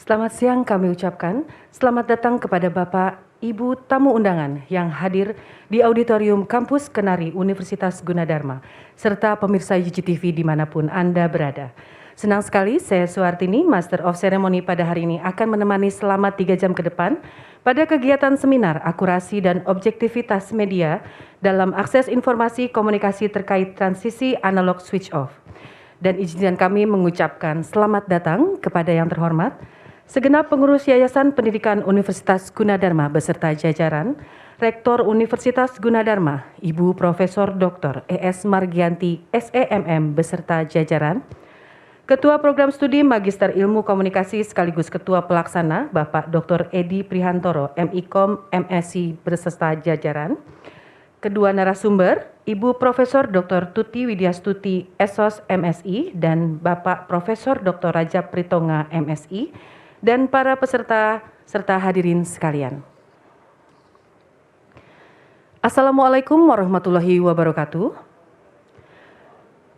Selamat siang kami ucapkan, selamat datang kepada Bapak, Ibu tamu undangan yang hadir di Auditorium Kampus Kenari Universitas Gunadarma, serta pemirsa UGTV dimanapun Anda berada. Senang sekali saya Suartini, Master of Ceremony pada hari ini akan menemani selama 3 jam ke depan pada kegiatan seminar akurasi dan objektivitas media dalam akses informasi komunikasi terkait transisi analog switch off. Dan izinkan kami mengucapkan selamat datang kepada yang terhormat, segenap pengurus Yayasan Pendidikan Universitas Gunadarma beserta jajaran, Rektor Universitas Gunadarma, Ibu Profesor Dr. ES Margianti, SEMM beserta jajaran, Ketua Program Studi Magister Ilmu Komunikasi sekaligus Ketua Pelaksana, Bapak Dr. Edi Prihantoro, MIKOM, MSc beserta jajaran, kedua narasumber, Ibu Profesor Dr. Tuti Widyastuti, SOS MSI, dan Bapak Profesor Dr. Rajab Pritonga, MSI, dan para peserta serta hadirin sekalian. Assalamualaikum warahmatullahi wabarakatuh.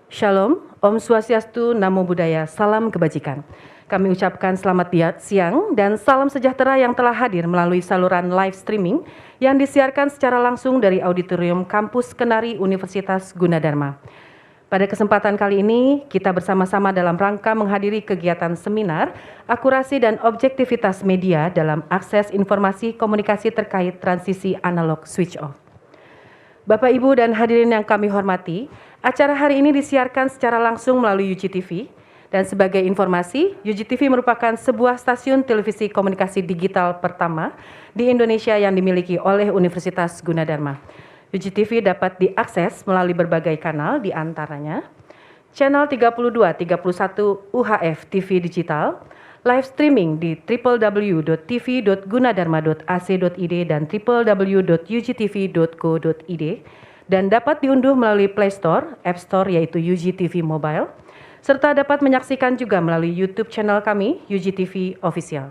Shalom, Om Swastiastu, Namo Buddhaya, salam kebajikan. Kami ucapkan selamat siang dan salam sejahtera yang telah hadir melalui saluran live streaming yang disiarkan secara langsung dari Auditorium Kampus Kenari Universitas Gunadarma. Pada kesempatan kali ini, kita bersama-sama dalam rangka menghadiri kegiatan seminar akurasi dan objektivitas media dalam akses informasi komunikasi terkait transisi analog switch off. Bapak, Ibu, dan hadirin yang kami hormati, acara hari ini disiarkan secara langsung melalui UGTV, dan sebagai informasi, UGTV merupakan sebuah stasiun televisi komunikasi digital pertama di Indonesia yang dimiliki oleh Universitas Gunadarma. UGTV dapat diakses melalui berbagai kanal, di antaranya channel 32, 31 UHF TV Digital, live streaming di www.tv.gunadarma.ac.id dan www.ugtv.co.id, dan dapat diunduh melalui Play Store, App Store yaitu UGTV Mobile, serta dapat menyaksikan juga melalui YouTube channel kami, UGTV Official.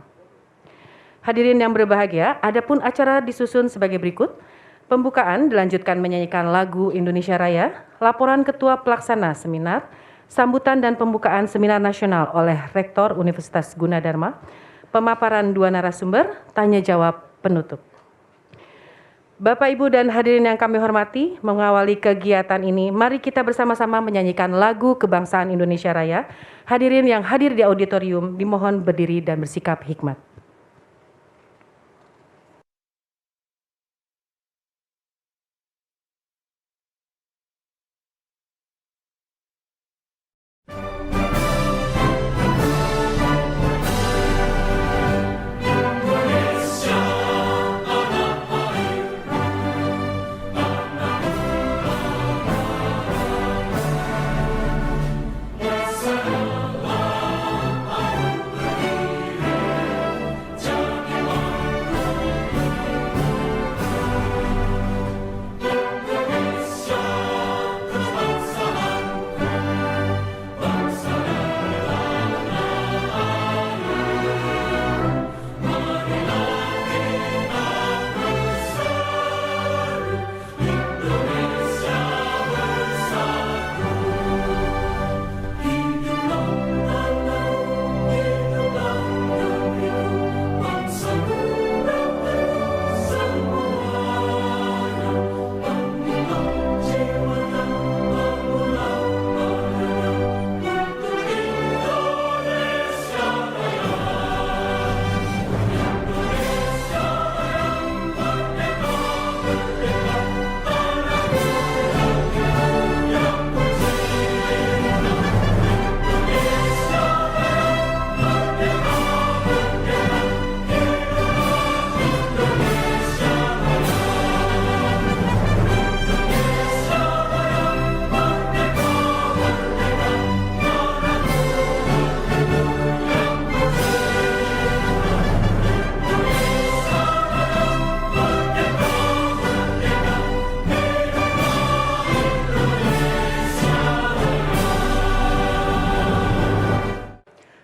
Hadirin yang berbahagia, adapun acara disusun sebagai berikut. Pembukaan dilanjutkan menyanyikan lagu Indonesia Raya, laporan Ketua Pelaksana Seminar, sambutan dan pembukaan seminar nasional oleh Rektor Universitas Gunadarma, pemaparan dua narasumber, tanya jawab penutup. Bapak, Ibu, dan hadirin yang kami hormati, mengawali kegiatan ini, mari kita bersama-sama menyanyikan lagu Kebangsaan Indonesia Raya. Hadirin yang hadir di auditorium dimohon berdiri dan bersikap hikmat.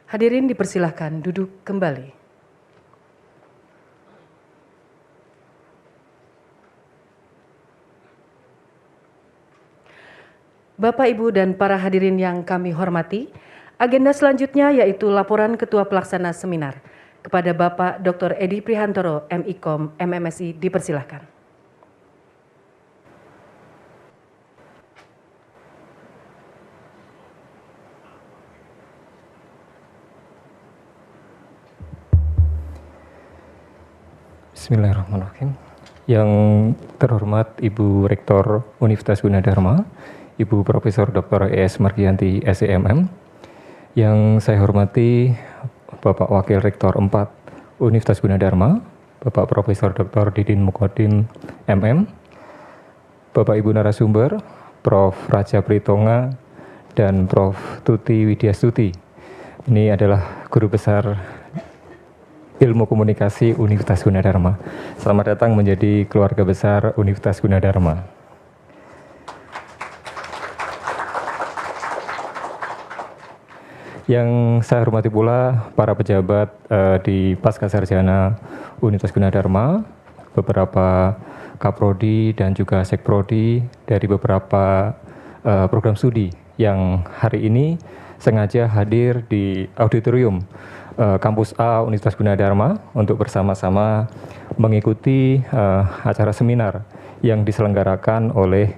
Hadirin dipersilahkan duduk kembali. Bapak, Ibu, dan para hadirin yang kami hormati, agenda selanjutnya yaitu laporan Ketua Pelaksana Seminar. kepada Bapak Dr. Edi Prihantoro, MIKOM, MMSI, dipersilahkan. Bismillahirrahmanirrahim. Yang terhormat Ibu Rektor Universitas Gunadarma, Ibu Profesor Dr. E.S. Margianti, SEMM. Yang saya hormati Bapak Wakil Rektor 4 Universitas Gunadarma, Bapak Profesor Dr. Didin Mukodim, MM. Bapak Ibu narasumber, Prof. Raja Pritonga, dan Prof. Tuti Widyastuti. Ini adalah guru besar Ilmu Komunikasi Universitas Gunadarma. Selamat datang menjadi keluarga besar Universitas Gunadarma. Yang saya hormati pula para pejabat di Pascasarjana Universitas Gunadarma, beberapa Kaprodi dan juga Sekprodi dari beberapa program studi yang hari ini sengaja hadir di auditorium Kampus A Universitas Gunadarma untuk bersama-sama mengikuti acara seminar yang diselenggarakan oleh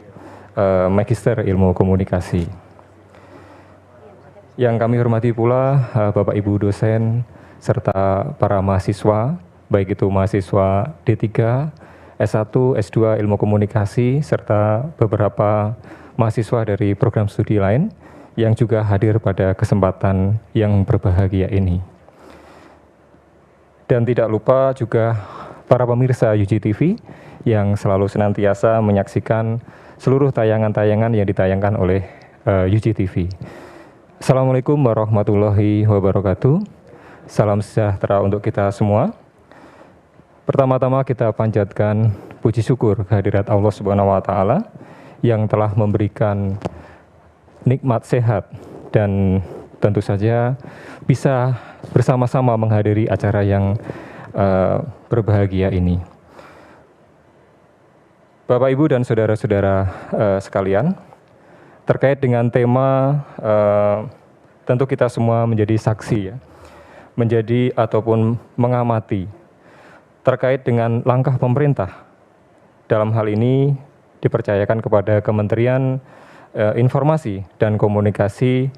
Magister Ilmu Komunikasi. Yang kami hormati pula Bapak Ibu dosen serta para mahasiswa, baik itu mahasiswa D3, S1, S2 Ilmu Komunikasi, serta beberapa mahasiswa dari program studi lain yang juga hadir pada kesempatan yang berbahagia ini. Dan tidak lupa juga para pemirsa UGTV yang selalu senantiasa menyaksikan seluruh tayangan-tayangan yang ditayangkan oleh UGTV. Assalamualaikum warahmatullahi wabarakatuh. Salam sejahtera untuk kita semua. Pertama-tama kita panjatkan puji syukur kehadirat Allah Subhanahu wa taala yang telah memberikan nikmat sehat dan tentu saja bisa bersama-sama menghadiri acara yang berbahagia ini. Bapak, Ibu, dan saudara-saudara sekalian, terkait dengan tema tentu kita semua menjadi saksi ya, menjadi ataupun mengamati terkait dengan langkah pemerintah. Dalam hal ini dipercayakan kepada Kementerian Informasi dan Komunikasi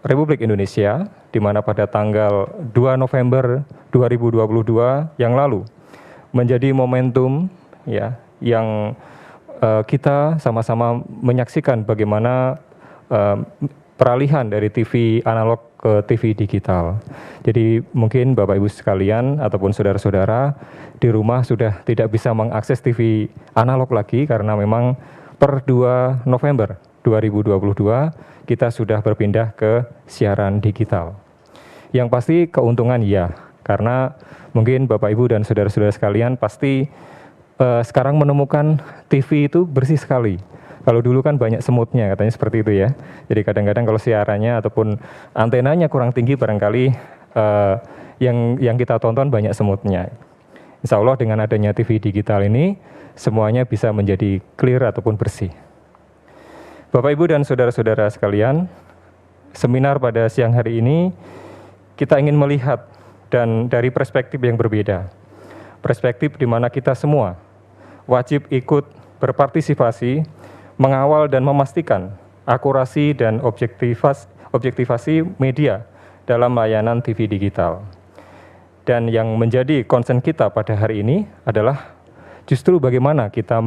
Republik Indonesia, di mana pada tanggal 2 November 2022 yang lalu menjadi momentum ya yang kita sama-sama menyaksikan bagaimana peralihan dari TV analog ke TV digital. Jadi mungkin Bapak Ibu sekalian ataupun saudara-saudara di rumah sudah tidak bisa mengakses TV analog lagi karena memang per 2 November 2022 kita sudah berpindah ke siaran digital. Yang pasti keuntungan ya, karena mungkin Bapak Ibu dan saudara-saudara sekalian pasti sekarang menemukan TV itu bersih sekali. Kalau dulu kan banyak semutnya, katanya seperti itu ya. Jadi kadang-kadang kalau siarannya ataupun antenanya kurang tinggi barangkali yang kita tonton banyak semutnya. Insya Allah dengan adanya TV digital ini semuanya bisa menjadi clear ataupun bersih. Bapak, Ibu, dan saudara-saudara sekalian, seminar pada siang hari ini kita ingin melihat dan dari perspektif yang berbeda. Perspektif di mana kita semua wajib ikut berpartisipasi, mengawal dan memastikan akurasi dan objektivasi media dalam layanan TV digital. Dan yang menjadi concern kita pada hari ini adalah justru bagaimana kita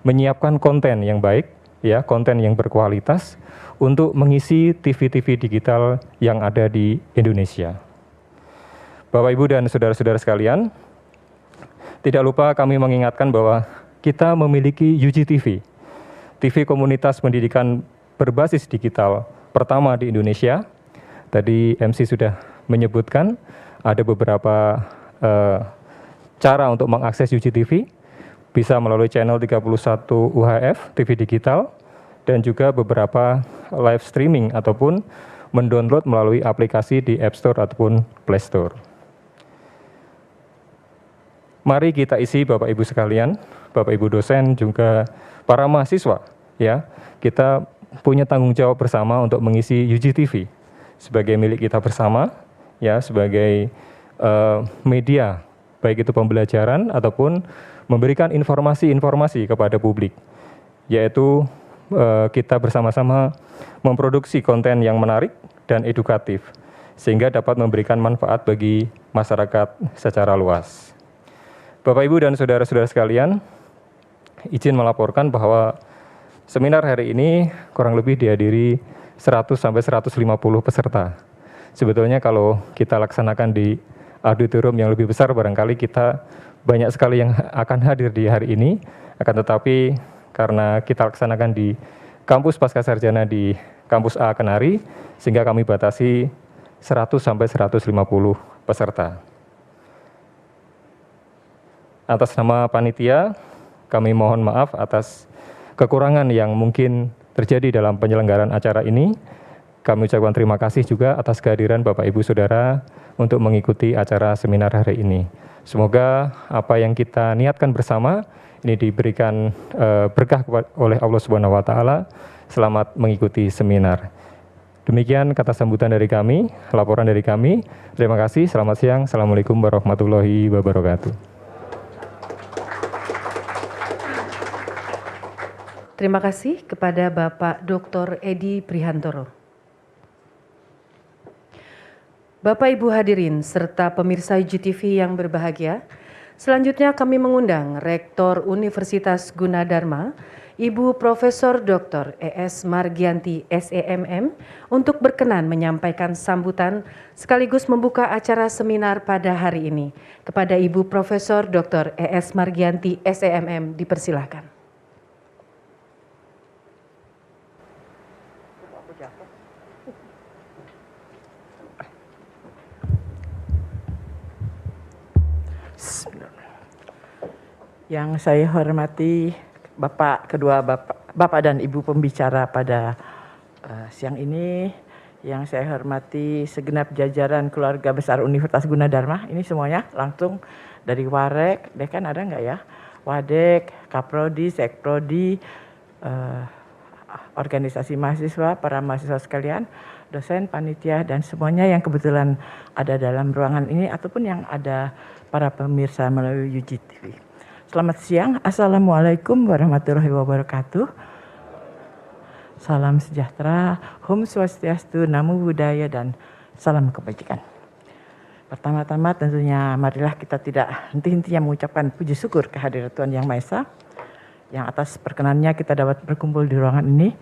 menyiapkan konten yang baik, ya, konten yang berkualitas untuk mengisi TV-TV digital yang ada di Indonesia. Bapak, Ibu, dan saudara-saudara sekalian, tidak lupa kami mengingatkan bahwa kita memiliki UGTV, TV komunitas pendidikan berbasis digital pertama di Indonesia. Tadi MC sudah menyebutkan ada beberapa cara untuk mengakses UGTV, bisa melalui channel 31 UHF TV digital, dan juga beberapa live streaming ataupun mendownload melalui aplikasi di App Store ataupun Play Store. Mari kita isi Bapak Ibu sekalian, Bapak Ibu dosen juga para mahasiswa ya. Kita punya tanggung jawab bersama untuk mengisi UGTV sebagai milik kita bersama ya, sebagai media, baik itu pembelajaran ataupun memberikan informasi-informasi kepada publik, yaitu kita bersama-sama memproduksi konten yang menarik dan edukatif, sehingga dapat memberikan manfaat bagi masyarakat secara luas. Bapak, Ibu, dan saudara-saudara sekalian, izin melaporkan bahwa seminar hari ini kurang lebih dihadiri 100-150 peserta. Sebetulnya kalau kita laksanakan di auditorium yang lebih besar, barangkali kita banyak sekali yang akan hadir di hari ini, akan tetapi karena kita laksanakan di kampus Pascasarjana di kampus A Kenari, sehingga kami batasi 100-150 peserta. Atas nama panitia, kami mohon maaf atas kekurangan yang mungkin terjadi dalam penyelenggaraan acara ini. Kami ucapkan terima kasih juga atas kehadiran Bapak Ibu Saudara untuk mengikuti acara seminar hari ini. Semoga apa yang kita niatkan bersama ini diberikan berkah oleh Allah Subhanahu wa taala. Selamat mengikuti seminar. Demikian kata sambutan dari kami, laporan dari kami. Terima kasih, selamat siang. Assalamualaikum warahmatullahi wabarakatuh. Terima kasih kepada Bapak Dr. Edi Prihantoro. Bapak Ibu hadirin serta pemirsa IGTV yang berbahagia, selanjutnya kami mengundang Rektor Universitas Gunadarma, Ibu Profesor Dr. ES Margianti SEMM untuk berkenan menyampaikan sambutan sekaligus membuka acara seminar pada hari ini. Kepada Ibu Profesor Dr. ES Margianti SEMM dipersilahkan. Yang saya hormati kedua Bapak dan Ibu pembicara pada siang ini, yang saya hormati segenap jajaran keluarga besar Universitas Gunadarma, ini semuanya langsung dari Warek, Dekan ada nggak ya? Wadek, Kaprodi, Sekprodi, organisasi mahasiswa, para mahasiswa sekalian, dosen, panitia, dan semuanya yang kebetulan ada dalam ruangan ini ataupun yang ada para pemirsa melalui UGTV. Selamat siang, Assalamualaikum warahmatullahi wabarakatuh. Salam sejahtera, Om Swastiastu, Namo Buddhaya, dan salam kebajikan. Pertama-tama tentunya marilah kita tidak henti-hentinya mengucapkan puji syukur kehadirat Tuhan Yang Maha Esa, yang atas perkenannya kita dapat berkumpul di ruangan ini,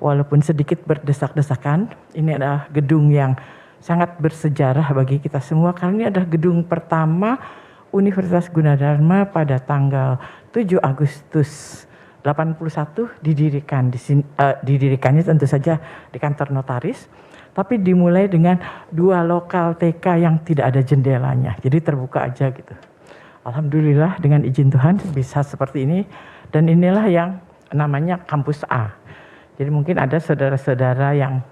walaupun sedikit berdesak-desakan. Ini adalah gedung yang sangat bersejarah bagi kita semua, karena ini adalah gedung pertama Universitas Gunadarma pada tanggal 7 Agustus 81 didirikan di sini, didirikannya tentu saja di kantor notaris, tapi dimulai dengan 2 lokal TK yang tidak ada jendelanya, jadi terbuka aja gitu. Alhamdulillah dengan izin Tuhan bisa seperti ini, dan inilah yang namanya kampus A. Jadi mungkin ada saudara-saudara yang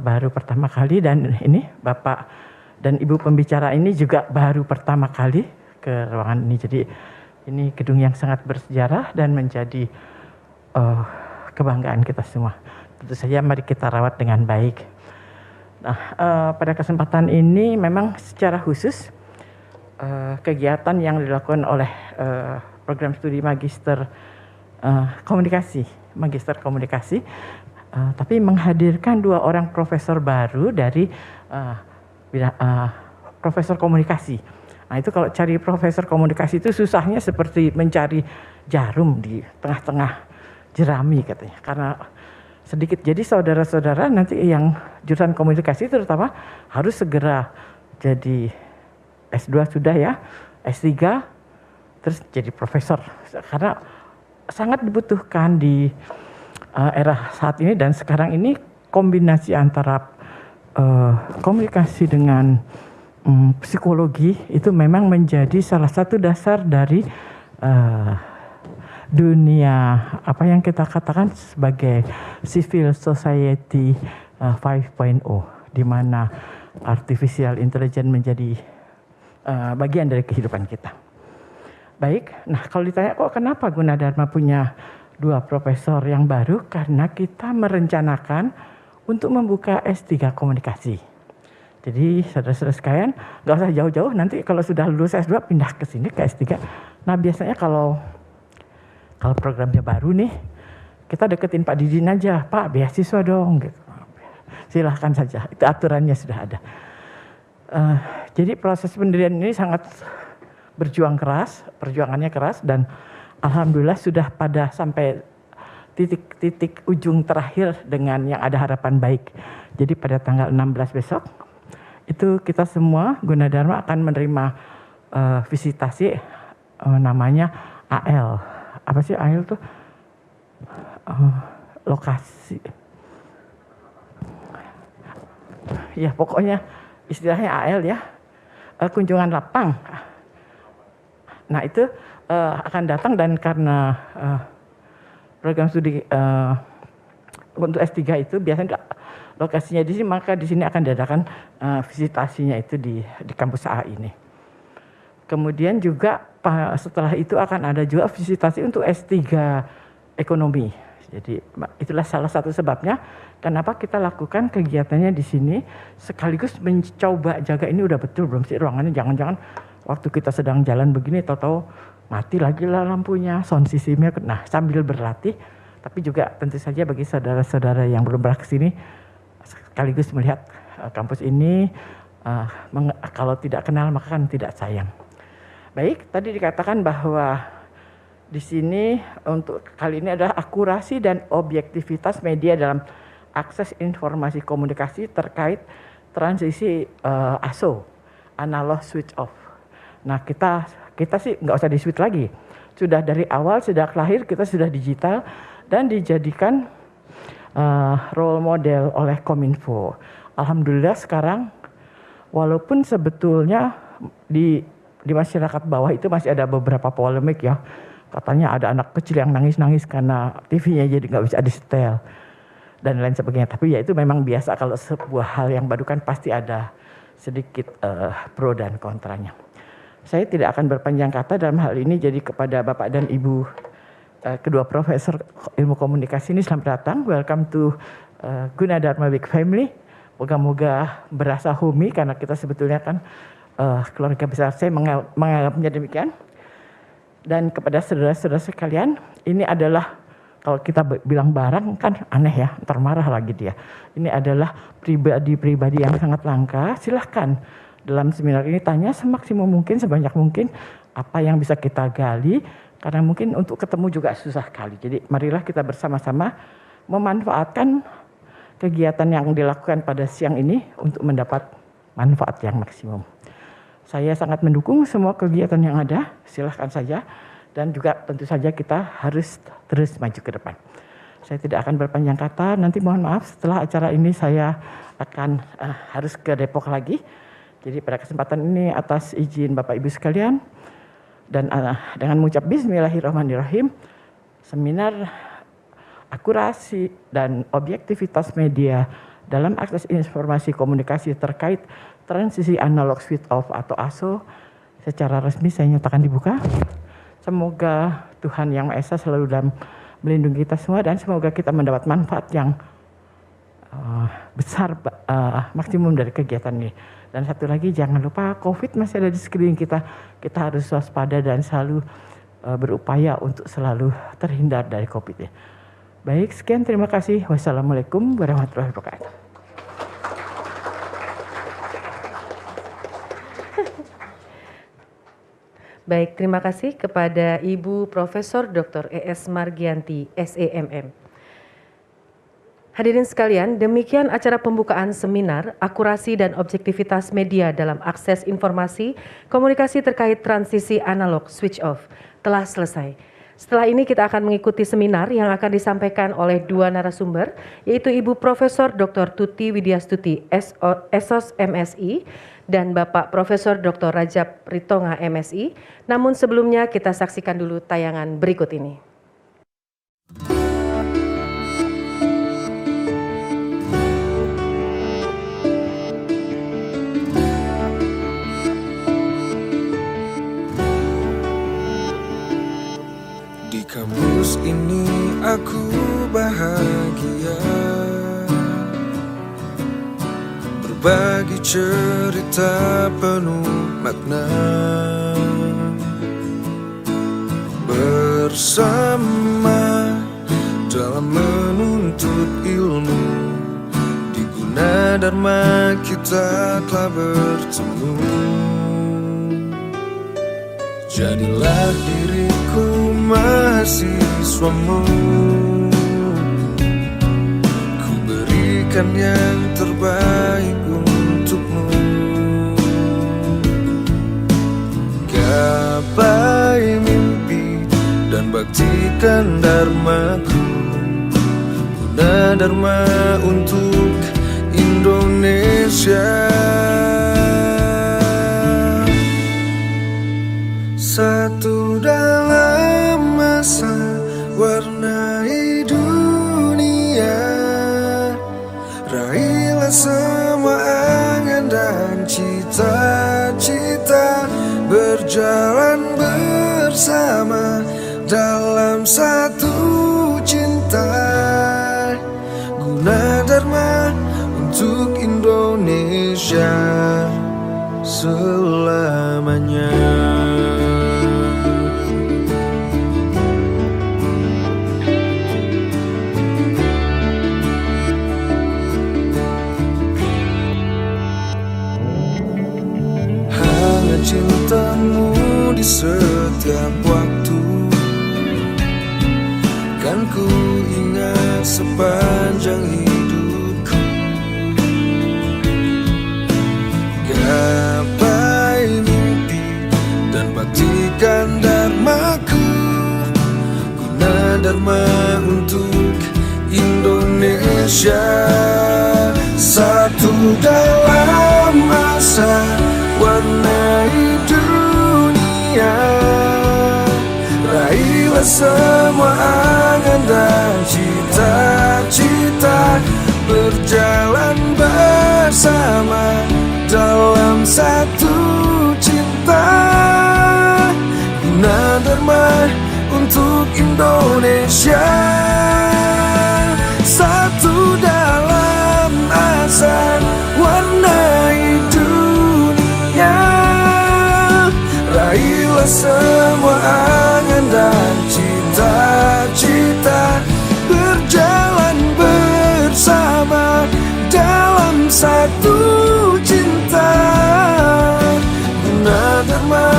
baru pertama kali, dan ini Bapak dan Ibu pembicara ini juga baru pertama kali ke ruangan ini. Jadi ini gedung yang sangat bersejarah dan menjadi kebanggaan kita semua. Tentu saja mari kita rawat dengan baik. Nah, pada kesempatan ini memang secara khusus kegiatan yang dilakukan oleh program studi magister komunikasi, tapi menghadirkan 2 orang profesor baru dari profesor komunikasi. Nah itu kalau cari profesor komunikasi itu susahnya seperti mencari jarum di tengah-tengah jerami katanya. Karena sedikit, jadi saudara-saudara nanti yang jurusan komunikasi terutama harus segera jadi S2 sudah ya, S3, terus jadi profesor. Karena sangat dibutuhkan di era saat ini, dan sekarang ini kombinasi antara komunikasi dengan psikologi itu memang menjadi salah satu dasar dari dunia apa yang kita katakan sebagai civil society 5.0, di mana artificial intelligence menjadi bagian dari kehidupan kita. Baik, nah kalau ditanya kok kenapa Gunadarma punya 2 profesor yang baru, karena kita merencanakan untuk membuka S3 komunikasi. Jadi saudara-saudara sekalian, nggak usah jauh-jauh, nanti kalau sudah lulus S2 pindah ke sini ke S3. Nah biasanya kalau programnya baru nih, kita deketin Pak Didin aja, Pak beasiswa dong, gitu. Silahkan saja, itu aturannya sudah ada. Jadi proses pendirian ini sangat perjuangannya keras, dan alhamdulillah sudah pada sampai titik ujung terakhir dengan yang ada harapan baik. Jadi pada tanggal 16 besok, itu kita semua Gunadarma akan menerima visitasi namanya AL. Apa sih AL tuh? Lokasi. Ya pokoknya istilahnya AL ya. Kunjungan lapang. Nah itu akan datang, dan karena program studi untuk S3 itu biasanya lokasinya di sini, maka di sini akan diadakan visitasinya itu di kampus A ini. Kemudian juga setelah itu akan ada juga visitasi untuk S3 ekonomi. Jadi itulah salah satu sebabnya kenapa kita lakukan kegiatannya di sini, sekaligus mencoba jaga ini udah betul belum sih ruangannya, jangan-jangan waktu kita sedang jalan begini tahu-tahu mati lagi lah lampunya, sound systemnya. Nah sambil berlatih, tapi juga tentu saja bagi saudara-saudara yang belum pernah kesini, sekaligus melihat kampus ini, kalau tidak kenal maka kan tidak sayang. Baik, tadi dikatakan bahwa di sini untuk kali ini adalah akurasi dan objektivitas media dalam akses informasi komunikasi terkait transisi ASO, analog switch off. Nah kita sih nggak usah di switch lagi, sudah dari awal sejak lahir kita sudah digital dan dijadikan role model oleh Kominfo. Alhamdulillah sekarang walaupun sebetulnya di masyarakat bawah itu masih ada beberapa polemik ya. Katanya ada anak kecil yang nangis-nangis karena TV-nya jadi nggak bisa disetel dan lain sebagainya. Tapi ya itu memang biasa, kalau sebuah hal yang baru kan pasti ada sedikit pro dan kontranya. Saya tidak akan berpanjang kata dalam hal ini, jadi kepada Bapak dan Ibu kedua Profesor Ilmu Komunikasi ini selamat datang. Welcome to Gunadarma Big Family. Moga-moga berasa homey karena kita sebetulnya kan keluarga besar, saya menganggapnya demikian. Dan kepada saudara-saudara sekalian, ini adalah kalau kita bilang barang kan aneh ya, ntar marah lagi dia. Ini adalah pribadi-pribadi yang sangat langka. Silahkan dalam seminar ini tanya semaksimum mungkin, sebanyak mungkin apa yang bisa kita gali, karena mungkin untuk ketemu juga susah kali. Jadi marilah kita bersama-sama memanfaatkan kegiatan yang dilakukan pada siang ini untuk mendapat manfaat yang maksimum. Saya sangat mendukung semua kegiatan yang ada, silahkan saja. Dan juga tentu saja kita harus terus maju ke depan. Saya tidak akan berpanjang kata, nanti mohon maaf setelah acara ini saya akan harus ke Depok lagi. Jadi pada kesempatan ini atas izin Bapak Ibu sekalian, dan dengan mengucap Bismillahirrahmanirrahim, seminar akurasi dan objektivitas media dalam akses informasi komunikasi terkait transisi analog switch off atau ASO secara resmi saya nyatakan dibuka. Semoga Tuhan Yang Maha Esa selalu dalam melindungi kita semua, dan semoga kita mendapat manfaat yang besar, maksimum dari kegiatan ini. Dan satu lagi, jangan lupa COVID masih ada di sekeliling kita. Kita harus waspada dan selalu berupaya untuk selalu terhindar dari COVID. Baik, sekian, terima kasih. Wassalamualaikum warahmatullahi wabarakatuh. Baik, terima kasih kepada Ibu Profesor Dr. E.S. Margianti, SEMM. Hadirin sekalian, demikian acara pembukaan seminar Akurasi dan Objektivitas Media dalam Akses Informasi Komunikasi terkait Transisi Analog Switch Off telah selesai. Setelah ini kita akan mengikuti seminar yang akan disampaikan oleh dua narasumber, yaitu Ibu Profesor Dr. Tuti Widyastuti, SOS MSI, dan Bapak Profesor Dr. Rajab Ritonga, MSI. Namun sebelumnya kita saksikan dulu tayangan berikut ini. Di kampus ini aku bahagia, berbagi cerita penuh makna. Bersama dalam menuntut ilmu, di Gunadarma kita telah bertemu. Jadilah diriku mahasiswamu, ku berikan yang terbaik untukmu. Gapai mimpi dan baktikan dharmaku, Gunadarma untuk Indonesia. Satu dalam masa warnai dunia, raihlah semua angan dan cita-cita, berjalan bersama dalam satu cinta. Gunadarma untuk Indonesia selamanya. Hangat cintamu di setiap waktu, kan ku ingat sepanjang hidupku. Gapai mimpi dan baktikan dharmaku, Gunadarma untuk Indonesia. Satu dalam masa warnai dunia, raihlah semua angan dan cita-cita, berjalan bersama dalam satu cinta. Gunadarma untuk Indonesia. Satu dalam asa warnai dunia, raihlah semua angan dan cita-cita, berjalan bersama dalam satu cinta. Gunadarma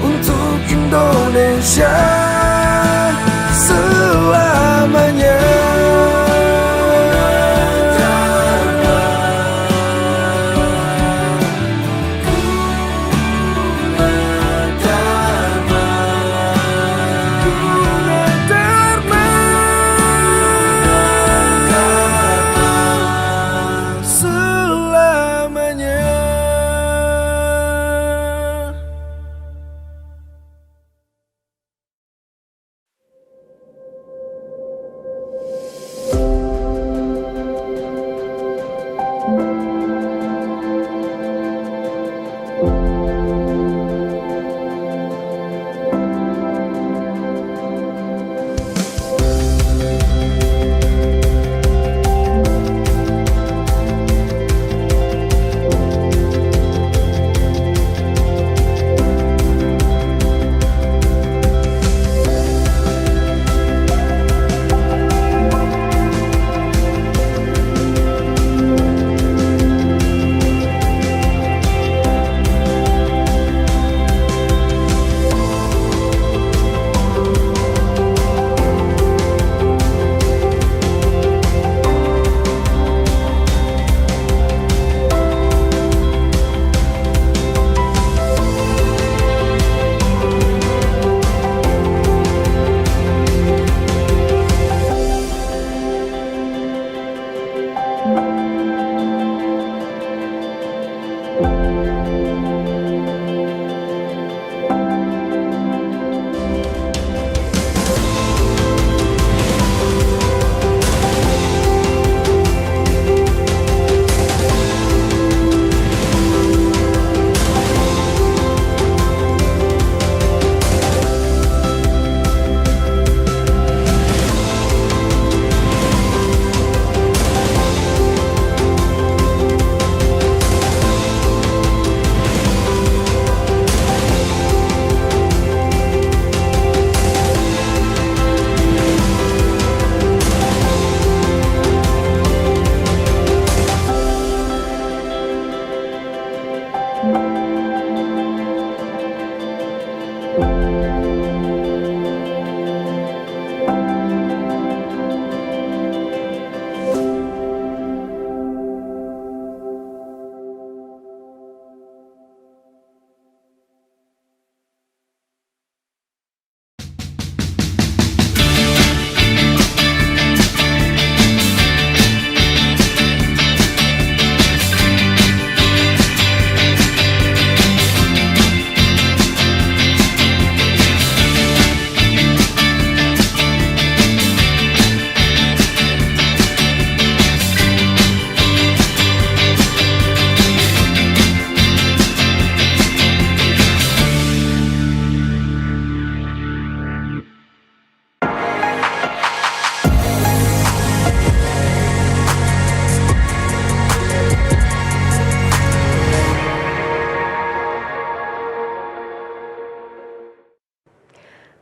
untuk Indonesia selamanya.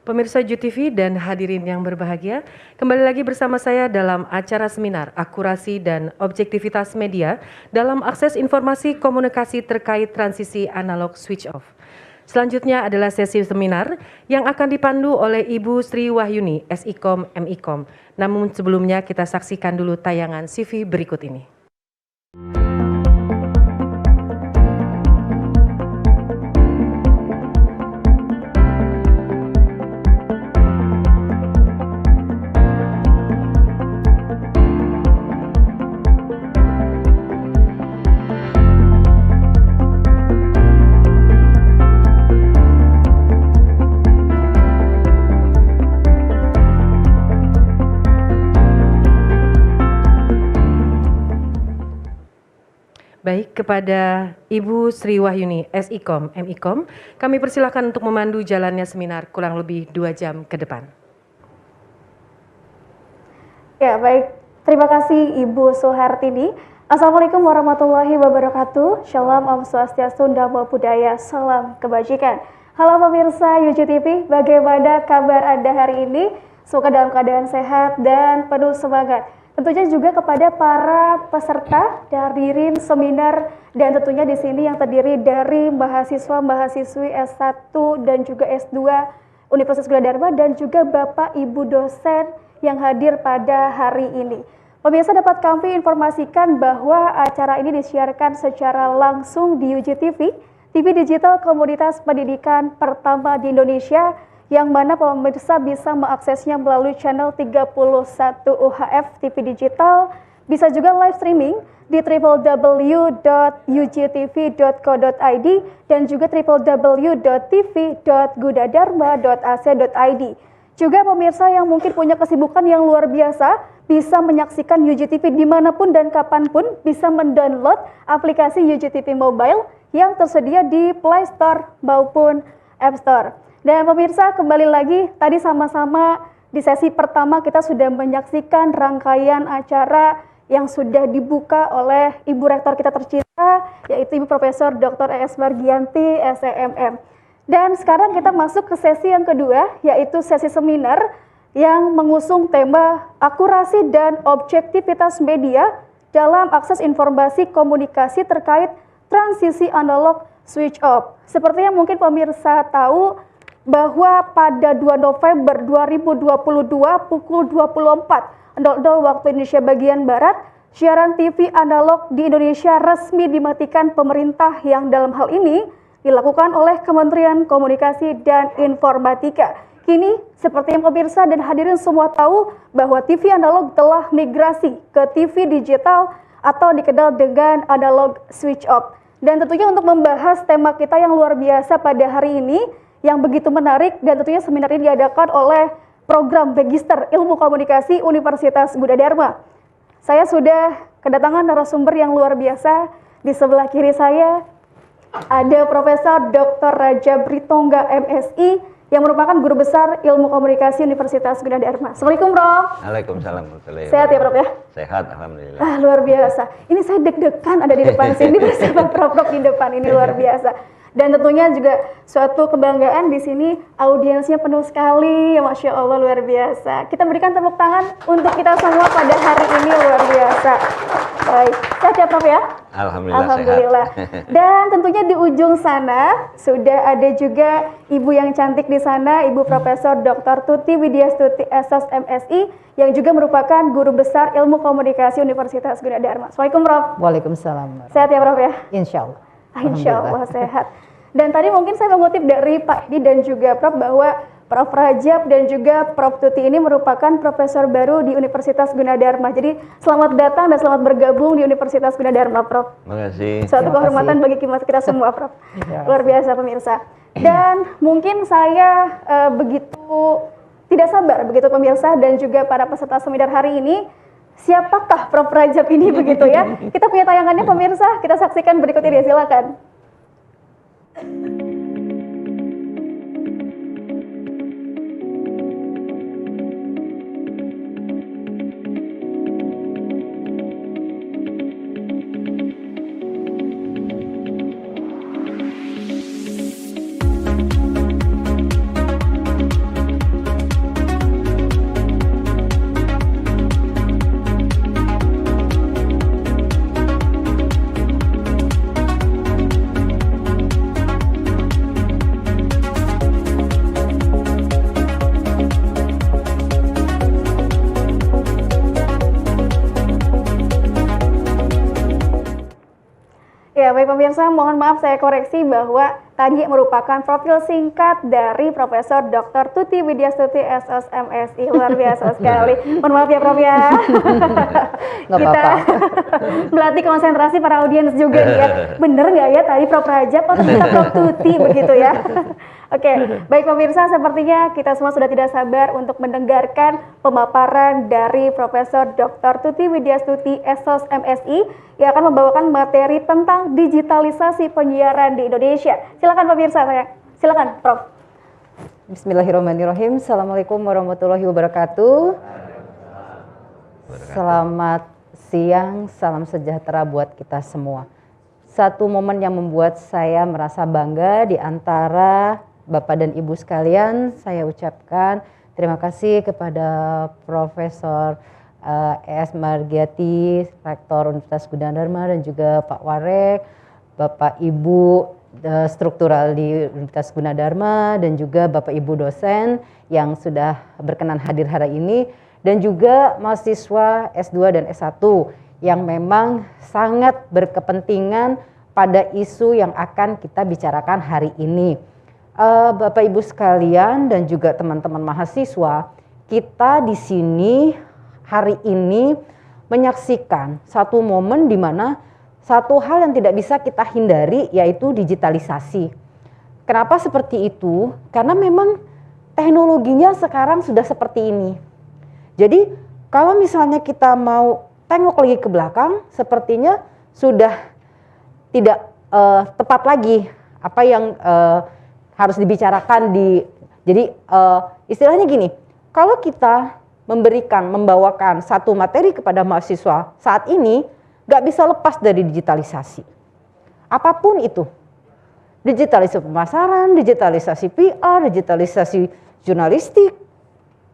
Pemirsa JUTV dan hadirin yang berbahagia, kembali lagi bersama saya dalam acara seminar Akurasi dan Objektivitas Media dalam akses informasi komunikasi terkait transisi analog switch off. Selanjutnya adalah sesi seminar yang akan dipandu oleh Ibu Sri Wahyuni, SIKOM, MIKOM. Namun sebelumnya kita saksikan dulu tayangan CV berikut ini. Baik, kepada Ibu Sri Wahyuni, SIKOM, MIKOM, kami persilakan untuk memandu jalannya seminar kurang lebih 2 jam ke depan. Ya, baik. Terima kasih Ibu Suhartini. Assalamualaikum warahmatullahi wabarakatuh. Shalom, Om Swastiastu, Namo Buddhaya, salam kebajikan. Halo pemirsa YUJI-TV, bagaimana kabar Anda hari ini? Semoga dalam keadaan sehat dan penuh semangat. Tentunya juga kepada para peserta hadirin seminar dan tentunya di sini yang terdiri dari mahasiswa-mahasiswi S1 dan juga S2 Universitas Gunadarma dan juga Bapak Ibu dosen yang hadir pada hari ini. Pemirsa, dapat kami informasikan bahwa acara ini disiarkan secara langsung di YUJI-TV, TV digital komunitas pendidikan pertama di Indonesia, yang mana pemirsa bisa mengaksesnya melalui channel 31 UHF TV Digital, bisa juga live streaming di www.ujtv.co.id dan juga www.tv.gunadarma.ac.id. Juga pemirsa yang mungkin punya kesibukan yang luar biasa, bisa menyaksikan YUJI-TV dimanapun dan kapanpun, bisa mendownload aplikasi YUJI-TV Mobile yang tersedia di Play Store maupun App Store. Dan pemirsa, kembali lagi, tadi sama-sama di sesi pertama kita sudah menyaksikan rangkaian acara yang sudah dibuka oleh Ibu Rektor kita tercinta, yaitu Ibu Profesor Dr. ES Margianti, SEMM. Dan sekarang kita masuk ke sesi yang kedua, yaitu sesi seminar yang mengusung tema akurasi dan objektivitas media dalam akses informasi komunikasi terkait transisi analog switch off. Seperti yang mungkin pemirsa tahu, bahwa pada 2 November 2022 pukul 24.00 waktu Indonesia bagian Barat, siaran TV analog di Indonesia resmi dimatikan pemerintah yang dalam hal ini dilakukan oleh Kementerian Komunikasi dan Informatika. Kini, seperti yang pemirsa dan hadirin semua tahu, bahwa TV analog telah migrasi ke TV digital atau dikenal dengan analog switch off. Dan tentunya untuk membahas tema kita yang luar biasa pada hari ini, yang begitu menarik, dan tentunya seminar ini diadakan oleh Program Magister Ilmu Komunikasi Universitas Gunadarma. Saya sudah kedatangan narasumber yang luar biasa. Di sebelah kiri saya ada Profesor Dr. Raja Britongga MSI yang merupakan Guru Besar Ilmu Komunikasi Universitas Gunadarma. Assalamualaikum, Prof. Waalaikumsalam. Sehat ya, Prof ya? Sehat, alhamdulillah. Luar biasa. Ini saya deg-degan ada di depan sini bersama Prof di depan, ini luar biasa. Dan tentunya juga suatu kebanggaan di sini audiensnya penuh sekali, ya Masya Allah luar biasa. Kita berikan tepuk tangan untuk kita semua pada hari ini, luar biasa. Baik, sehat ya Prof ya? Alhamdulillah. Dan tentunya di ujung sana sudah ada juga ibu yang cantik di sana, Ibu Profesor Dr. Tuti Widyastuti SOS MSI yang juga merupakan guru besar Ilmu Komunikasi Universitas Gunadarma. Assalamualaikum Prof. Waalaikumsalam. Sehat ya Prof ya? Insya Allah. Insya Allah sehat. Dan tadi mungkin saya mengutip dari Pak Edi dan juga Prof bahwa Prof Rajab dan juga Prof Tuti ini merupakan profesor baru di Universitas Gunadarma. Jadi selamat datang dan selamat bergabung di Universitas Gunadarma, Prof. Terima kasih. Suatu kehormatan bagi kita semua, Prof. Luar biasa pemirsa. Dan mungkin saya begitu tidak sabar begitu pemirsa dan juga para peserta seminar hari ini. Siapakah Prof Rajab ini begitu ya? Kita punya tayangannya pemirsa, kita saksikan berikut ini, silakan. Ya, baik pemirsa, mohon maaf saya koreksi bahwa tadi merupakan profil singkat dari Profesor Dr. Tuti Widyastuti SOS MSI. Luar biasa sekali. Mohon maaf ya Prof ya. Nggak Kita melatih konsentrasi para audiens juga nih ya. Bener nggak ya tadi Prof Rajab atau kita Prof Tuti begitu ya. Oke, baik pemirsa, sepertinya kita semua sudah tidak sabar untuk mendengarkan pemaparan dari Profesor Dr. Tuti Widyastuti SOS MSI yang akan membawakan materi tentang digitalisasi penyiaran di Indonesia. Silakan pemirsa, silakan Prof. Bismillahirrahmanirrahim. Assalamualaikum warahmatullahi wabarakatuh. Selamat siang, salam sejahtera buat kita semua. Satu momen yang membuat saya merasa bangga di antara Bapak dan Ibu sekalian, saya ucapkan terima kasih kepada Profesor ES Margiati, Rektor Universitas Gunadarma, dan juga Pak Warek, Bapak Ibu struktural di Universitas Gunadarma, dan juga Bapak Ibu dosen yang sudah berkenan hadir hari ini, dan juga mahasiswa S2 dan S1 yang memang sangat berkepentingan pada isu yang akan kita bicarakan hari ini. Bapak Ibu sekalian dan juga teman-teman mahasiswa, kita di sini hari ini menyaksikan satu momen di mana satu hal yang tidak bisa kita hindari yaitu digitalisasi. Kenapa seperti itu? Karena memang teknologinya sekarang sudah seperti ini. Jadi kalau misalnya kita mau tengok lagi ke belakang, sepertinya sudah tidak tepat lagi apa yang harus dibicarakan jadi istilahnya gini, kalau kita membawakan satu materi kepada mahasiswa saat ini, nggak bisa lepas dari digitalisasi. Apapun itu, digitalisasi pemasaran, digitalisasi PR, digitalisasi jurnalistik,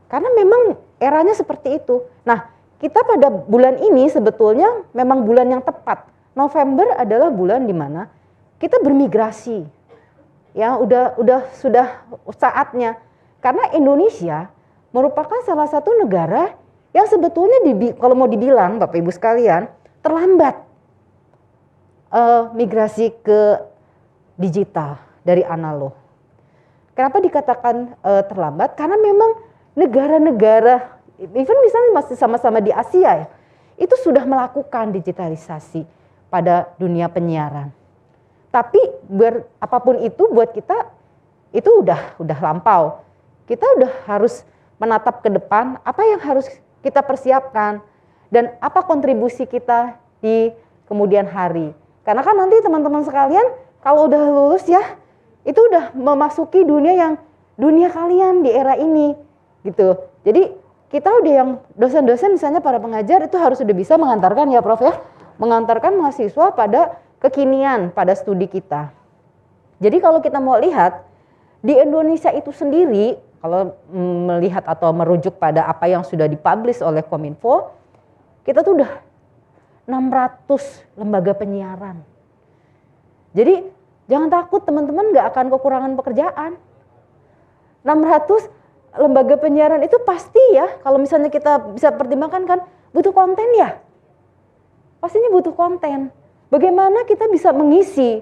karena memang eranya seperti itu. Nah, kita pada bulan ini sebetulnya memang bulan yang tepat. November adalah bulan di mana kita bermigrasi. Ya, sudah saatnya, karena Indonesia merupakan salah satu negara yang sebetulnya kalau mau dibilang Bapak Ibu sekalian terlambat migrasi ke digital dari analog. Kenapa dikatakan terlambat? Karena memang negara-negara, even misalnya masih sama-sama di Asia ya, itu sudah melakukan digitalisasi pada dunia penyiaran. Tapi apapun itu buat kita itu udah lampau. Kita udah harus menatap ke depan apa yang harus kita persiapkan dan apa kontribusi kita di kemudian hari. Karena kan nanti teman-teman sekalian kalau udah lulus ya, itu udah memasuki dunia kalian di era ini gitu. Jadi kita udah yang dosen-dosen misalnya para pengajar itu harus udah bisa mengantarkan ya Prof ya, mengantarkan mahasiswa pada kekinian pada studi kita. Jadi kalau kita mau lihat di Indonesia itu sendiri, kalau melihat atau merujuk pada apa yang sudah dipublish oleh Kominfo, kita tuh udah 600 lembaga penyiaran. Jadi jangan takut teman-teman, nggak akan kekurangan pekerjaan. 600 lembaga penyiaran itu pasti ya, kalau misalnya kita bisa pertimbangkan kan butuh konten ya. Pastinya butuh konten. Bagaimana kita bisa mengisi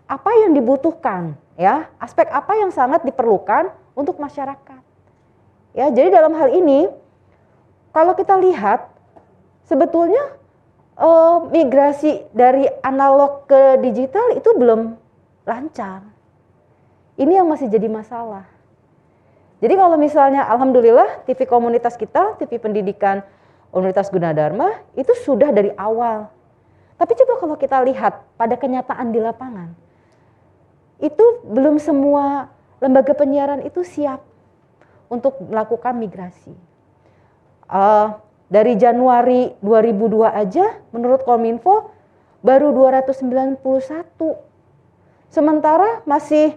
apa yang dibutuhkan ya, aspek apa yang sangat diperlukan untuk masyarakat. Ya, jadi dalam hal ini kalau kita lihat sebetulnya migrasi dari analog ke digital itu belum lancar. Ini yang masih jadi masalah. Jadi kalau misalnya alhamdulillah TV komunitas kita, TV pendidikan Universitas Gunadarma itu sudah dari awal. Tapi coba kalau kita lihat pada kenyataan di lapangan, itu belum semua lembaga penyiaran itu siap untuk melakukan migrasi. Dari Januari 2002 aja menurut Kominfo baru 291. Sementara masih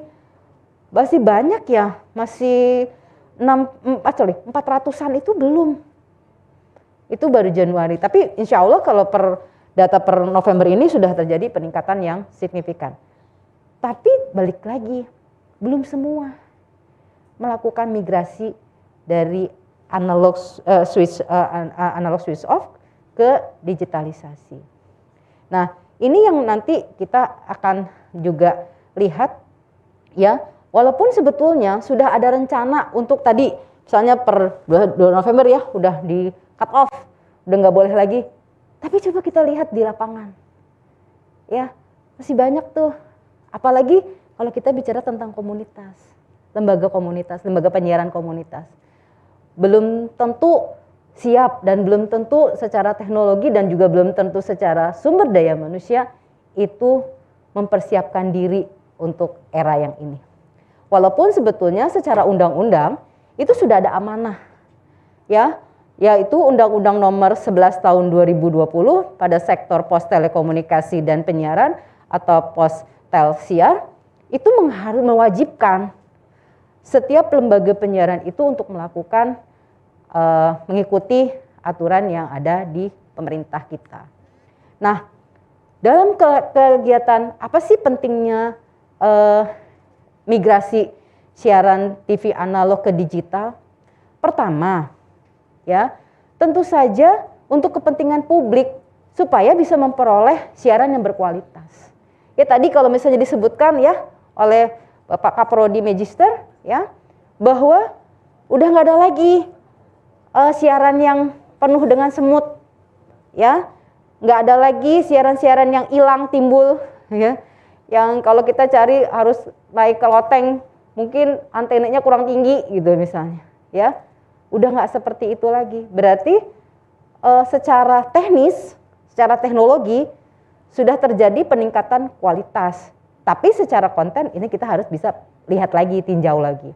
banyak ya, masih 400-an itu belum. Itu baru Januari. Tapi insya Allah kalau data per November ini sudah terjadi peningkatan yang signifikan. Tapi balik lagi, belum semua melakukan migrasi dari analog switch off ke digitalisasi. Nah, ini yang nanti kita akan juga lihat ya, walaupun sebetulnya sudah ada rencana untuk tadi misalnya per 2 November ya udah di cut off, udah nggak boleh lagi. Tapi coba kita lihat di lapangan, ya masih banyak tuh. Apalagi kalau kita bicara tentang komunitas, lembaga penyiaran komunitas. Belum tentu siap dan belum tentu secara teknologi dan juga belum tentu secara sumber daya manusia itu mempersiapkan diri untuk era yang ini. Walaupun sebetulnya secara undang-undang itu sudah ada amanah, ya, yaitu Undang-Undang Nomor 11 Tahun 2020 pada sektor pos telekomunikasi dan penyiaran atau Postelsiar itu mewajibkan setiap lembaga penyiaran itu untuk melakukan mengikuti aturan yang ada di pemerintah kita. Nah, dalam kegiatan apa sih pentingnya migrasi siaran TV analog ke digital? Pertama, ya, tentu saja untuk kepentingan publik supaya bisa memperoleh siaran yang berkualitas. Ya tadi kalau misalnya disebutkan ya oleh Bapak Kaprodi Magister ya bahwa udah nggak ada lagi siaran yang penuh dengan semut, ya nggak ada lagi siaran-siaran yang hilang timbul, ya yang kalau kita cari harus naik ke loteng mungkin antenanya kurang tinggi gitu misalnya, ya. Udah nggak seperti itu lagi. Berarti secara teknis, secara teknologi sudah terjadi peningkatan kualitas. Tapi secara konten ini kita harus bisa lihat lagi, tinjau lagi.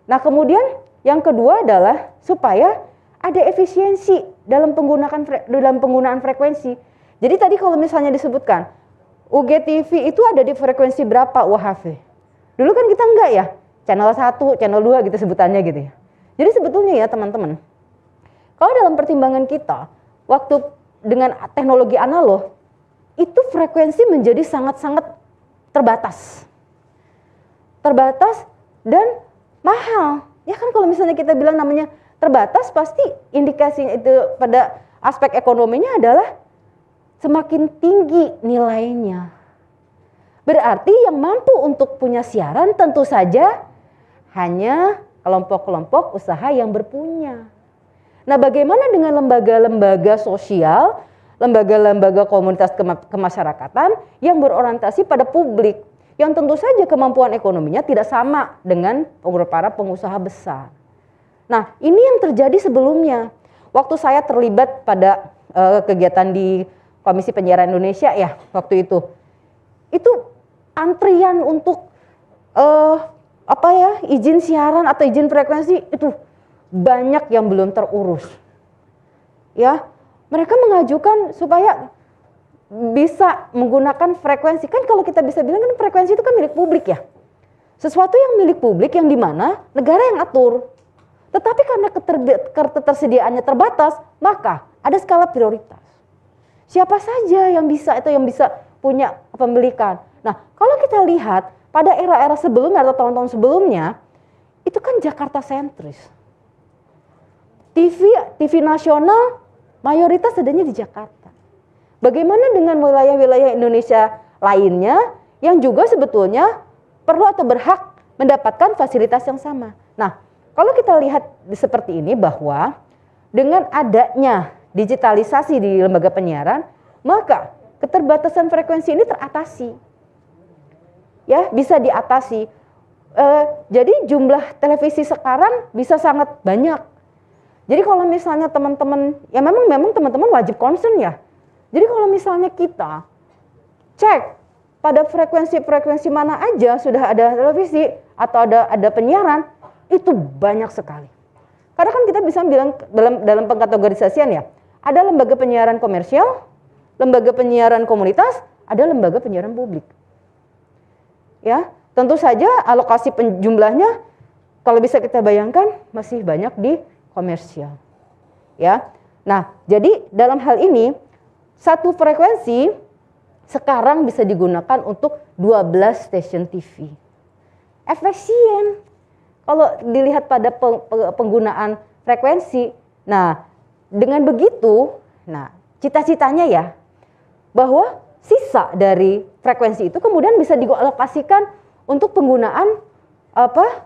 Nah kemudian yang kedua adalah supaya ada efisiensi dalam penggunaan frekuensi. Jadi tadi kalau misalnya disebutkan UGTV itu ada di frekuensi berapa UHF? Dulu kan kita enggak ya, channel 1, channel 2 gitu sebutannya gitu ya. Jadi sebetulnya ya teman-teman, kalau dalam pertimbangan kita, waktu dengan teknologi analog, itu frekuensi menjadi sangat-sangat terbatas. Terbatas dan mahal. Ya kan kalau misalnya kita bilang namanya terbatas, pasti indikasinya itu pada aspek ekonominya adalah semakin tinggi nilainya. Berarti yang mampu untuk punya siaran tentu saja hanya kelompok-kelompok usaha yang berpunya. Nah, bagaimana dengan lembaga-lembaga sosial, lembaga-lembaga komunitas kemasyarakatan yang berorientasi pada publik, yang tentu saja kemampuan ekonominya tidak sama dengan para pengusaha besar. Nah, ini yang terjadi sebelumnya. Waktu saya terlibat pada kegiatan di Komisi Penyiaran Indonesia ya, waktu itu antrian untuk izin siaran atau izin frekuensi itu banyak yang belum terurus. Ya, mereka mengajukan supaya bisa menggunakan frekuensi. Kan kalau kita bisa bilang kan frekuensi itu kan milik publik ya. Sesuatu yang milik publik yang dimana negara yang atur. Tetapi karena ketersediaannya terbatas, maka ada skala prioritas. Siapa saja yang bisa punya pemilikan. Nah, kalau kita lihat pada era-era sebelumnya atau tahun-tahun sebelumnya, itu kan Jakarta sentris. TV nasional mayoritas adanya di Jakarta. Bagaimana dengan wilayah-wilayah Indonesia lainnya yang juga sebetulnya perlu atau berhak mendapatkan fasilitas yang sama. Nah, kalau kita lihat seperti ini bahwa dengan adanya digitalisasi di lembaga penyiaran, maka keterbatasan frekuensi ini teratasi. Ya, bisa diatasi. Jadi jumlah televisi sekarang bisa sangat banyak. Jadi kalau misalnya teman-teman, ya memang teman-teman wajib concern ya. Jadi kalau misalnya kita cek pada frekuensi-frekuensi mana aja sudah ada televisi atau ada penyiaran, itu banyak sekali. Karena kan kita bisa bilang dalam pengkategorisasian ya, ada lembaga penyiaran komersial, lembaga penyiaran komunitas, ada lembaga penyiaran publik. Ya, tentu saja alokasi jumlahnya kalau bisa kita bayangkan masih banyak di komersial. Ya. Nah, jadi dalam hal ini satu frekuensi sekarang bisa digunakan untuk 12 stasiun TV. Efisien. Kalau dilihat pada penggunaan frekuensi. Nah, dengan begitu, nah, cita-citanya ya bahwa sisa dari frekuensi itu kemudian bisa dialokasikan untuk penggunaan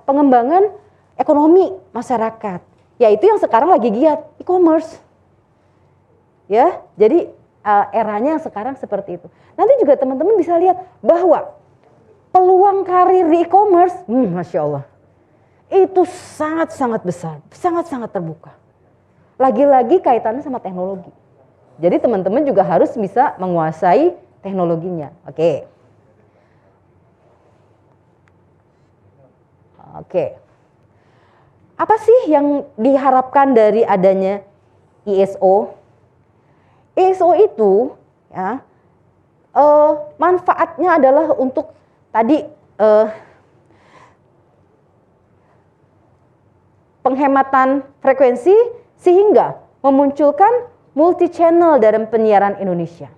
pengembangan ekonomi masyarakat, yaitu yang sekarang lagi giat e-commerce. Ya, jadi eranya yang sekarang seperti itu. Nanti juga teman-teman bisa lihat bahwa peluang karir di e-commerce, Masya Allah, itu sangat-sangat besar, sangat-sangat terbuka. Lagi-lagi kaitannya sama teknologi. Jadi teman-teman juga harus bisa menguasai teknologinya. Oke. Apa sih yang diharapkan dari adanya ISO? ISO itu ya, manfaatnya adalah untuk tadi penghematan frekuensi sehingga memunculkan multi channel dalam penyiaran Indonesia.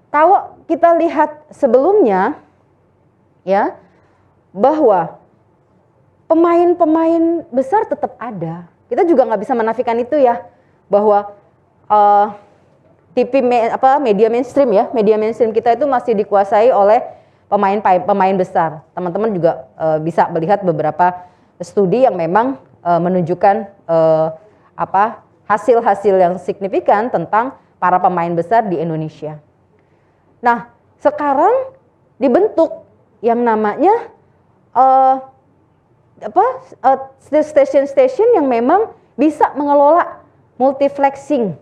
Kalau kita lihat sebelumnya ya, bahwa pemain-pemain besar tetap ada. Kita juga nggak bisa menafikan itu ya, bahwa media mainstream ya, media mainstream kita itu masih dikuasai oleh pemain besar. Teman-teman juga bisa melihat beberapa studi yang memang menunjukkan hasil-hasil yang signifikan tentang para pemain besar di Indonesia. Nah, sekarang dibentuk yang namanya stasiun-stasiun yang memang bisa mengelola multiplexing.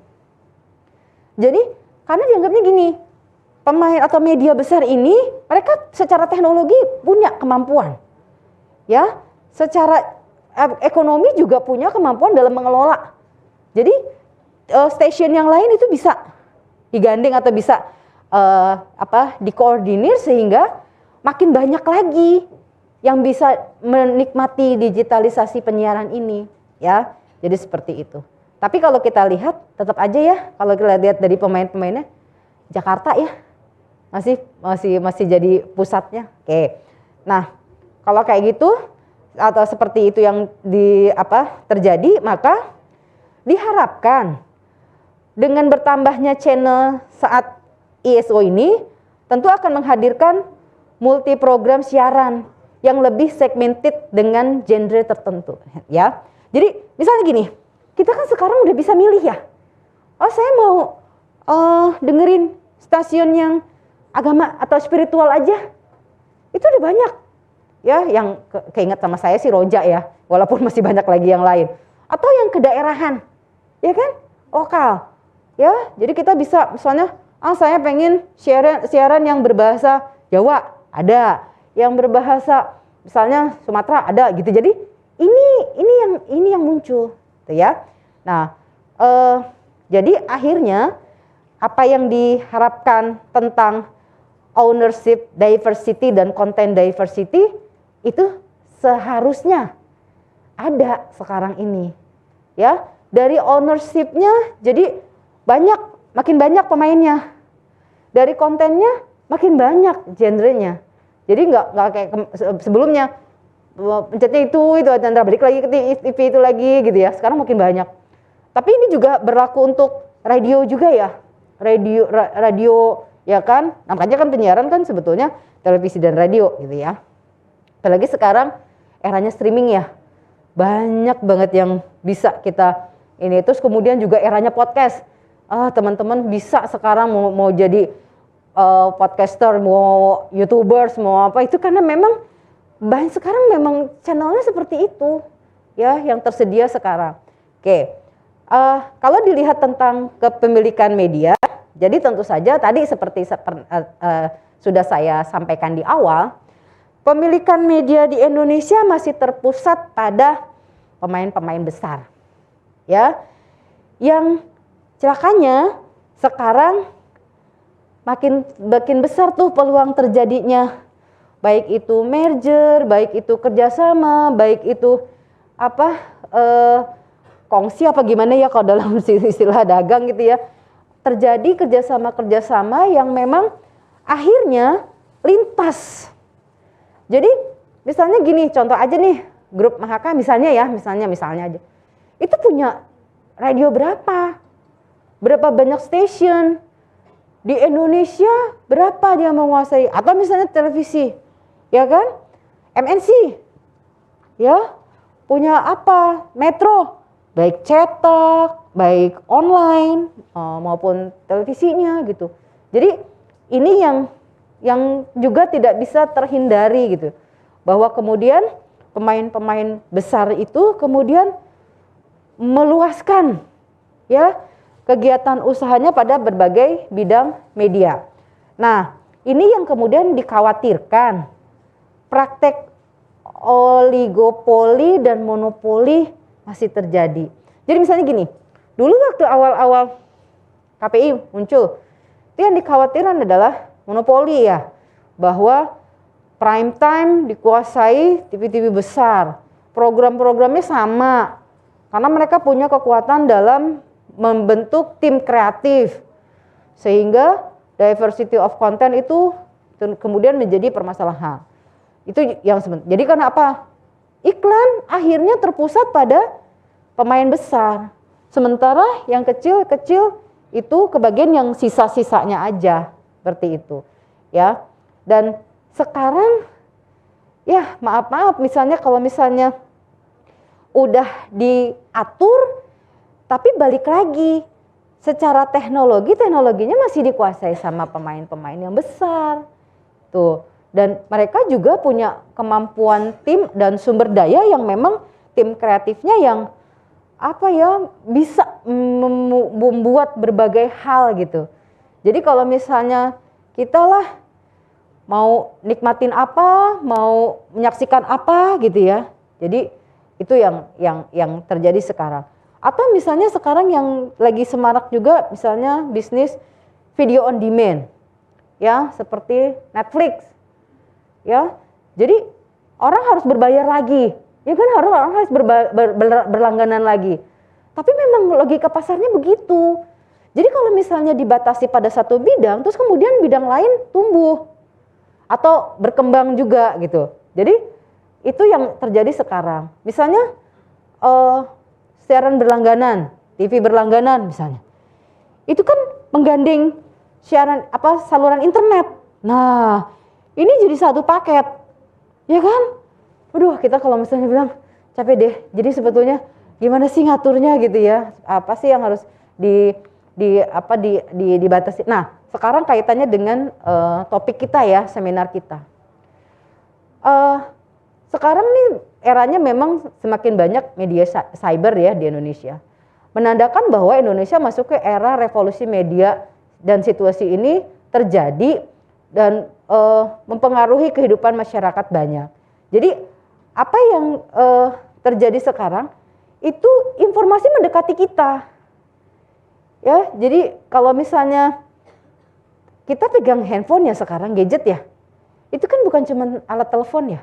Jadi, karena dianggapnya gini, pemain atau media besar ini mereka secara teknologi punya kemampuan. Ya, secara ekonomi juga punya kemampuan dalam mengelola. Jadi stasiun yang lain itu bisa digandeng atau bisa dikoordinir sehingga makin banyak lagi yang bisa menikmati digitalisasi penyiaran ini, ya. Jadi seperti itu. Tapi kalau kita lihat tetap aja ya, kalau kita lihat dari pemain-pemainnya, Jakarta ya masih jadi pusatnya. Oke. Nah, kalau kayak gitu atau seperti itu yang terjadi, maka diharapkan dengan bertambahnya channel saat ISO ini tentu akan menghadirkan multi program siaran yang lebih segmented dengan genre tertentu, ya. Jadi misalnya gini, kita kan sekarang udah bisa milih ya. Oh, saya mau dengerin stasiun yang agama atau spiritual aja. Itu udah banyak. Ya, yang keinget sama saya sih Roja ya, walaupun masih banyak lagi yang lain. Atau yang kedaerahan. Ya kan? Lokal. Ya, jadi kita bisa misalnya, saya pengen siaran yang berbahasa Jawa, ada. Yang berbahasa misalnya Sumatera, ada gitu. Jadi ini yang muncul, gitu ya. Nah, jadi akhirnya apa yang diharapkan tentang ownership diversity dan content diversity itu seharusnya ada sekarang ini, ya. Dari ownership-nya jadi makin banyak pemainnya, dari kontennya makin banyak genrenya. Jadi nggak kayak sebelumnya pencetnya itu Chandra balik lagi ke TV itu lagi gitu ya. Sekarang makin banyak. Tapi ini juga berlaku untuk radio juga ya. Radio ya kan, namanya kan penyiaran kan sebetulnya televisi dan radio gitu ya. Apalagi sekarang eranya streaming ya, banyak banget yang bisa kita ini. Terus kemudian juga eranya podcast, teman-teman bisa sekarang mau jadi podcaster, mau YouTubers, mau apa itu karena memang banyak sekarang memang channelnya seperti itu ya yang tersedia sekarang. Oke, kalau dilihat tentang kepemilikan media. Jadi tentu saja tadi seperti sudah saya sampaikan di awal, pemilikan media di Indonesia masih terpusat pada pemain-pemain besar. Ya. Yang celakanya sekarang makin besar tuh peluang terjadinya. Baik itu merger, baik itu kerjasama, baik itu kongsi apa gimana ya kalau dalam istilah dagang gitu ya. Terjadi kerjasama yang memang akhirnya lintas. Jadi misalnya gini, contoh aja nih, grup Mahaka misalnya ya, misalnya aja. Itu punya radio berapa banyak stasiun di Indonesia, berapa dia menguasai, atau misalnya televisi, ya kan, MNC, ya punya apa, Metro, baik cetak, baik online maupun televisinya gitu. Jadi ini yang juga tidak bisa terhindari gitu, bahwa kemudian pemain-pemain besar itu kemudian meluaskan ya kegiatan usahanya pada berbagai bidang media. Nah, ini yang kemudian dikhawatirkan praktek oligopoli dan monopoli masih terjadi. Jadi misalnya gini, dulu waktu awal-awal KPI muncul, itu yang dikhawatirkan adalah monopoli ya, bahwa prime time dikuasai TV-TV besar, program-programnya sama, karena mereka punya kekuatan dalam membentuk tim kreatif, sehingga diversity of content itu kemudian menjadi permasalahan. Itu yang sebenarnya. Jadi karena apa? Iklan akhirnya terpusat pada pemain besar, sementara yang kecil-kecil itu kebagian yang sisa-sisanya aja, seperti itu, ya. Dan sekarang, ya maaf, misalnya kalau misalnya udah diatur, tapi balik lagi, secara teknologinya masih dikuasai sama pemain-pemain yang besar, tuh. Dan mereka juga punya kemampuan tim dan sumber daya yang memang tim kreatifnya yang bisa membuat berbagai hal gitu. Jadi kalau misalnya kita lah mau nikmatin apa, mau menyaksikan apa gitu ya. Jadi itu yang terjadi sekarang. Atau misalnya sekarang yang lagi semarak juga misalnya bisnis video on demand. Ya, seperti Netflix. Ya. Jadi orang harus berbayar lagi. Ya kan orang harus berlangganan lagi. Tapi memang logika pasarnya begitu. Jadi kalau misalnya dibatasi pada satu bidang, terus kemudian bidang lain tumbuh atau berkembang juga gitu. Jadi itu yang terjadi sekarang. Misalnya siaran berlangganan, TV berlangganan misalnya. Itu kan menggandeng saluran internet. Nah, ini jadi satu paket. Ya kan? Waduh, kita kalau misalnya bilang capek deh. Jadi sebetulnya gimana sih ngaturnya gitu ya? Apa sih yang harus dibatasi? Nah, sekarang kaitannya dengan topik kita ya, seminar kita. Sekarang nih eranya memang semakin banyak media cyber ya di Indonesia. Menandakan bahwa Indonesia masuk ke era revolusi media dan situasi ini terjadi dan mempengaruhi kehidupan masyarakat banyak. Jadi apa yang terjadi sekarang itu informasi mendekati kita. Ya, jadi kalau misalnya kita pegang handphone ya sekarang, gadget ya, itu kan bukan cuma alat telepon ya.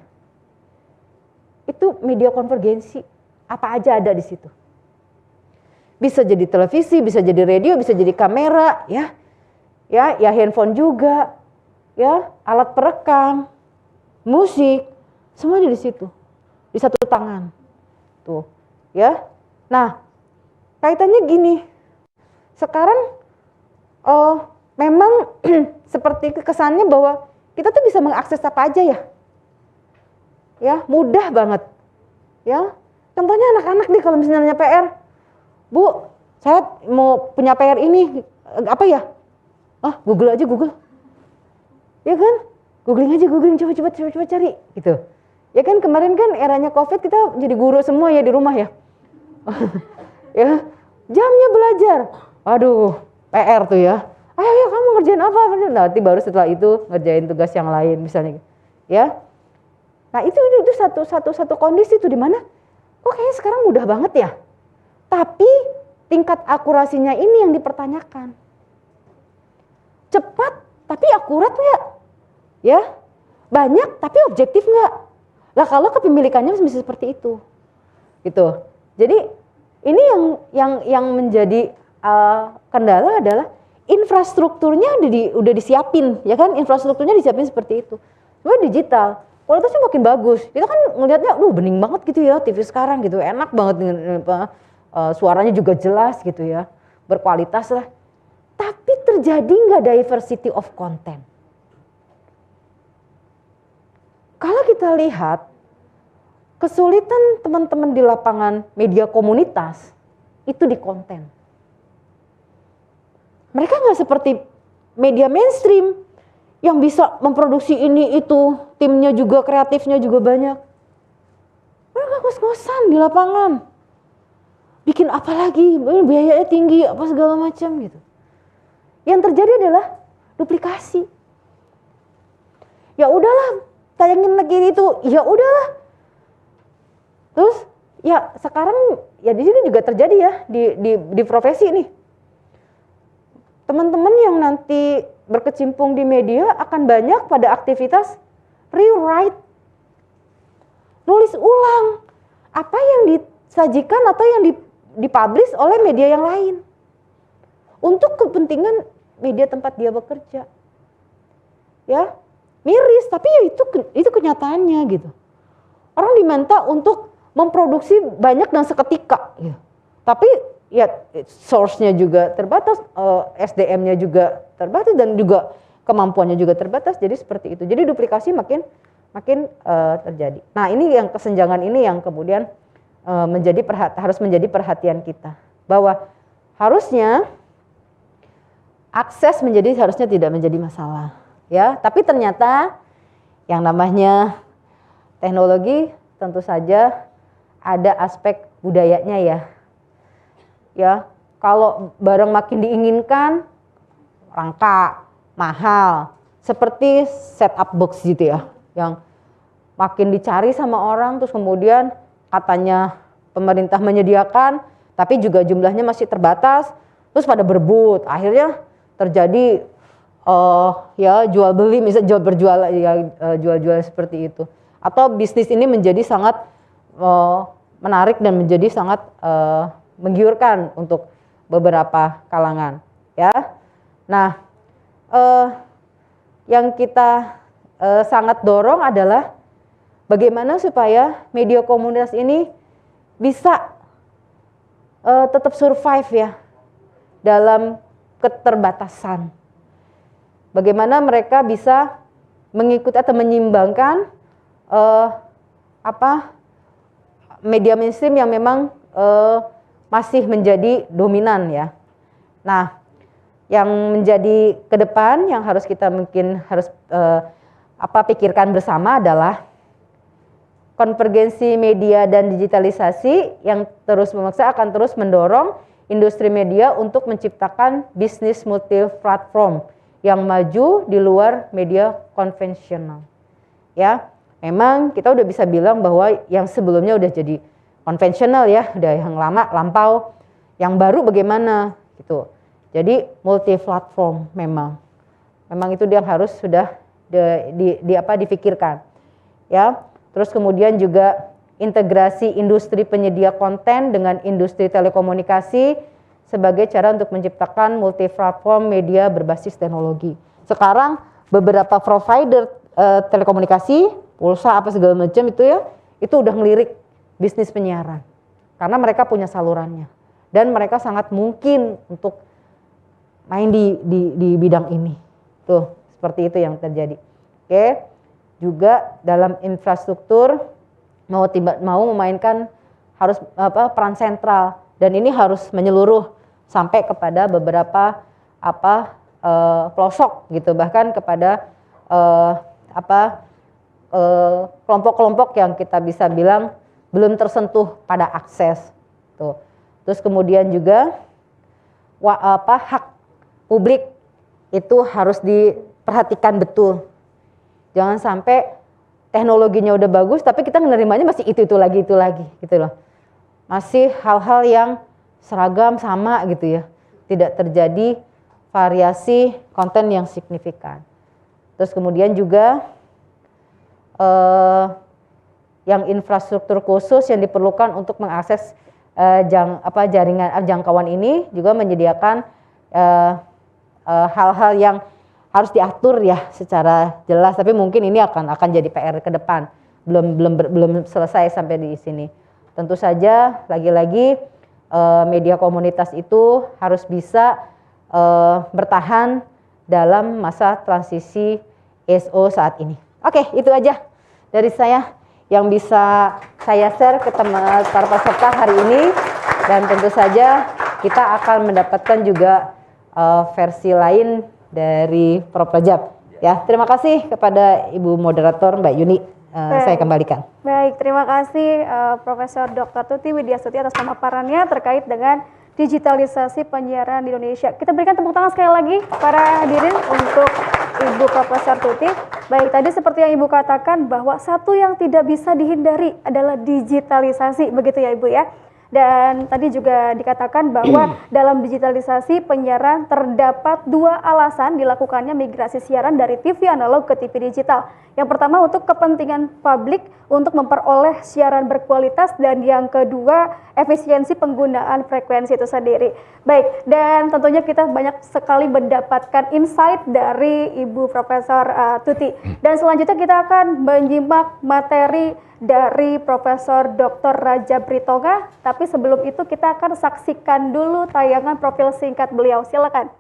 Itu media konvergensi, apa aja ada di situ. Bisa jadi televisi, bisa jadi radio, bisa jadi kamera, ya handphone juga, ya alat perekam, musik, semuanya di situ, di satu tangan, tuh, ya. Nah, kaitannya gini, sekarang memang seperti kesannya bahwa kita tuh bisa mengakses apa aja ya mudah banget, ya. Contohnya anak-anak nih kalau misalnya PR, Bu, saya mau punya PR ini, apa ya? Google aja, Google. Ya kan? Googling aja, coba cari gitu. Ya kan kemarin kan eranya Covid kita jadi guru semua ya di rumah ya. Ya, jamnya belajar. Aduh, PR tuh ya. Ayo kamu ngerjain apa? Nanti baru setelah itu ngerjain tugas yang lain misalnya. Ya. Nah, itu satu kondisi tuh di mana kok kayaknya sekarang mudah banget ya. Tapi tingkat akurasinya ini yang dipertanyakan. Cepat tapi akurat nggak? Ya. Banyak tapi objektif nggak? Lah kalau kepemilikannya mesti seperti itu. Gitu. Jadi ini yang menjadi kendala adalah infrastrukturnya udah disiapin, ya kan? Infrastrukturnya disiapin seperti itu. Cuma digital, kualitasnya makin bagus. Kita kan ngelihatnya, bening banget gitu ya TV sekarang gitu, enak banget dengan suaranya juga jelas gitu ya, berkualitas lah. Tapi terjadi nggak diversity of content? Kalau kita lihat kesulitan teman-teman di lapangan media komunitas itu di konten. Mereka nggak seperti media mainstream yang bisa memproduksi ini itu, timnya juga, kreatifnya juga banyak. Mereka ngos-ngosan di lapangan. Bikin apa lagi, biayanya tinggi, apa segala macam gitu. Yang terjadi adalah duplikasi. Ya udahlah, tayangin lagi itu, ya udahlah. Terus ya sekarang ya di sini juga terjadi ya di profesi nih. Teman-teman yang nanti berkecimpung di media akan banyak pada aktivitas rewrite, nulis ulang apa yang disajikan atau yang dipublish oleh media yang lain untuk kepentingan media tempat dia bekerja. Ya, miris tapi ya itu kenyataannya gitu. Orang diminta untuk memproduksi banyak dan seketika, ya. Tapi ya source-nya juga terbatas, SDM-nya juga terbatas dan juga kemampuannya juga terbatas. Jadi seperti itu. Jadi duplikasi makin terjadi. Nah, ini yang kesenjangan ini yang kemudian harus menjadi perhatian kita, bahwa harusnya akses harusnya tidak menjadi masalah, ya. Tapi ternyata yang namanya teknologi tentu saja ada aspek budayanya ya. Ya, kalau barang makin diinginkan, langka, mahal, seperti set-up box gitu ya, yang makin dicari sama orang, terus kemudian katanya pemerintah menyediakan, tapi juga jumlahnya masih terbatas, terus pada berebut, akhirnya terjadi ya jual beli, misalnya jual berjual ya, jual-jual seperti itu, atau bisnis ini menjadi sangat menarik dan menjadi sangat menggiurkan untuk beberapa kalangan, ya. Nah, yang kita sangat dorong adalah bagaimana supaya media komunitas ini bisa tetap survive ya dalam keterbatasan. Bagaimana mereka bisa mengikuti atau menyimbangkan media mainstream yang memang masih menjadi dominan ya. Nah, yang menjadi ke depan yang harus kita harus pikirkan bersama adalah konvergensi media dan digitalisasi yang terus memaksa akan terus mendorong industri media untuk menciptakan bisnis multi platform yang maju di luar media konvensional. Ya, memang kita udah bisa bilang bahwa yang sebelumnya udah jadi konvensional ya, udah yang lama lampau. Yang baru bagaimana gitu. Jadi multi platform memang itu dia harus sudah difikirkan, ya. Terus kemudian juga integrasi industri penyedia konten dengan industri telekomunikasi sebagai cara untuk menciptakan multi platform media berbasis teknologi. Sekarang beberapa provider telekomunikasi, pulsa apa segala macam itu ya, itu udah ngelirik bisnis penyiaran karena mereka punya salurannya dan mereka sangat mungkin untuk main di bidang ini. Tuh, seperti itu yang terjadi. Oke. Juga dalam infrastruktur mau memainkan harus peran sentral dan ini harus menyeluruh sampai kepada beberapa pelosok gitu, bahkan kepada kelompok-kelompok yang kita bisa bilang belum tersentuh pada akses. Tuh. Terus kemudian juga hak publik itu harus diperhatikan betul. Jangan sampai teknologinya udah bagus tapi kita menerimanya masih itu lagi gitu loh. Masih hal-hal yang seragam sama gitu ya. Tidak terjadi variasi konten yang signifikan. Terus kemudian juga yang infrastruktur khusus yang diperlukan untuk mengakses jaringan jangkauan ini juga menyediakan hal-hal yang harus diatur ya secara jelas, tapi mungkin ini akan jadi PR ke depan, belum selesai sampai di sini. Tentu saja lagi-lagi media komunitas itu harus bisa bertahan dalam masa transisi SO saat ini. Oke, itu aja dari saya yang bisa saya share ke para peserta hari ini, dan tentu saja kita akan mendapatkan juga versi lain dari Prof. Rajab. Ya, terima kasih kepada Ibu Moderator Mbak Yuni. Saya kembalikan. Baik, terima kasih Profesor Dr. Tuti Widiastuti atas pemaparannya terkait dengan digitalisasi penyiaran di Indonesia. Kita berikan tepuk tangan sekali lagi para hadirin untuk Ibu Profesor Tuti. Baik, tadi seperti yang Ibu katakan bahwa satu yang tidak bisa dihindari adalah digitalisasi, begitu ya Ibu ya. Dan tadi juga dikatakan bahwa dalam digitalisasi penyiaran terdapat dua alasan dilakukannya migrasi siaran dari TV analog ke TV digital. Yang pertama untuk kepentingan publik untuk memperoleh siaran berkualitas, dan yang kedua efisiensi penggunaan frekuensi itu sendiri. Baik, dan tentunya kita banyak sekali mendapatkan insight dari Ibu Profesor Tuti. Dan selanjutnya kita akan menyimak materi dari Profesor Dr. Rajab Ritonga, tapi sebelum itu kita akan saksikan dulu tayangan profil singkat beliau. Silakan.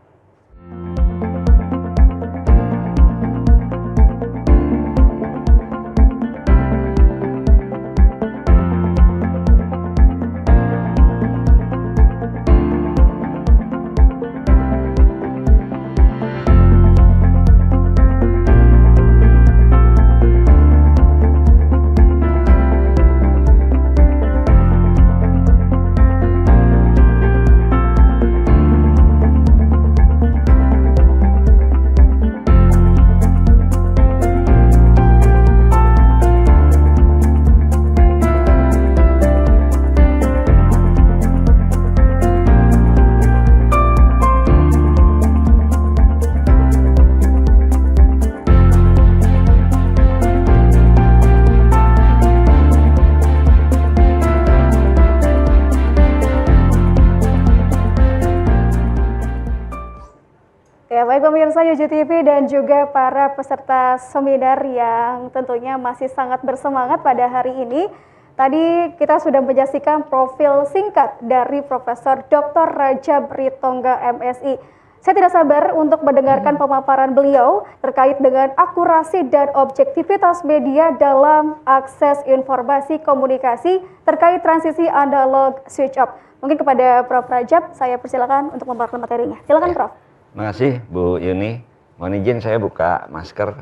Ya, baik pemirsa UJ TV dan juga para peserta seminar yang tentunya masih sangat bersemangat pada hari ini. Tadi kita sudah menyaksikan profil singkat dari Profesor Dr. Rajab Ritonga MSI. Saya tidak sabar untuk mendengarkan pemaparan beliau terkait dengan akurasi dan objektivitas media dalam akses informasi komunikasi terkait transisi analog switch off. Mungkin kepada Prof. Rajab, saya persilakan untuk memaparkan materinya. Silakan Prof. Terima kasih Bu Yuni. Mohon izin saya buka masker,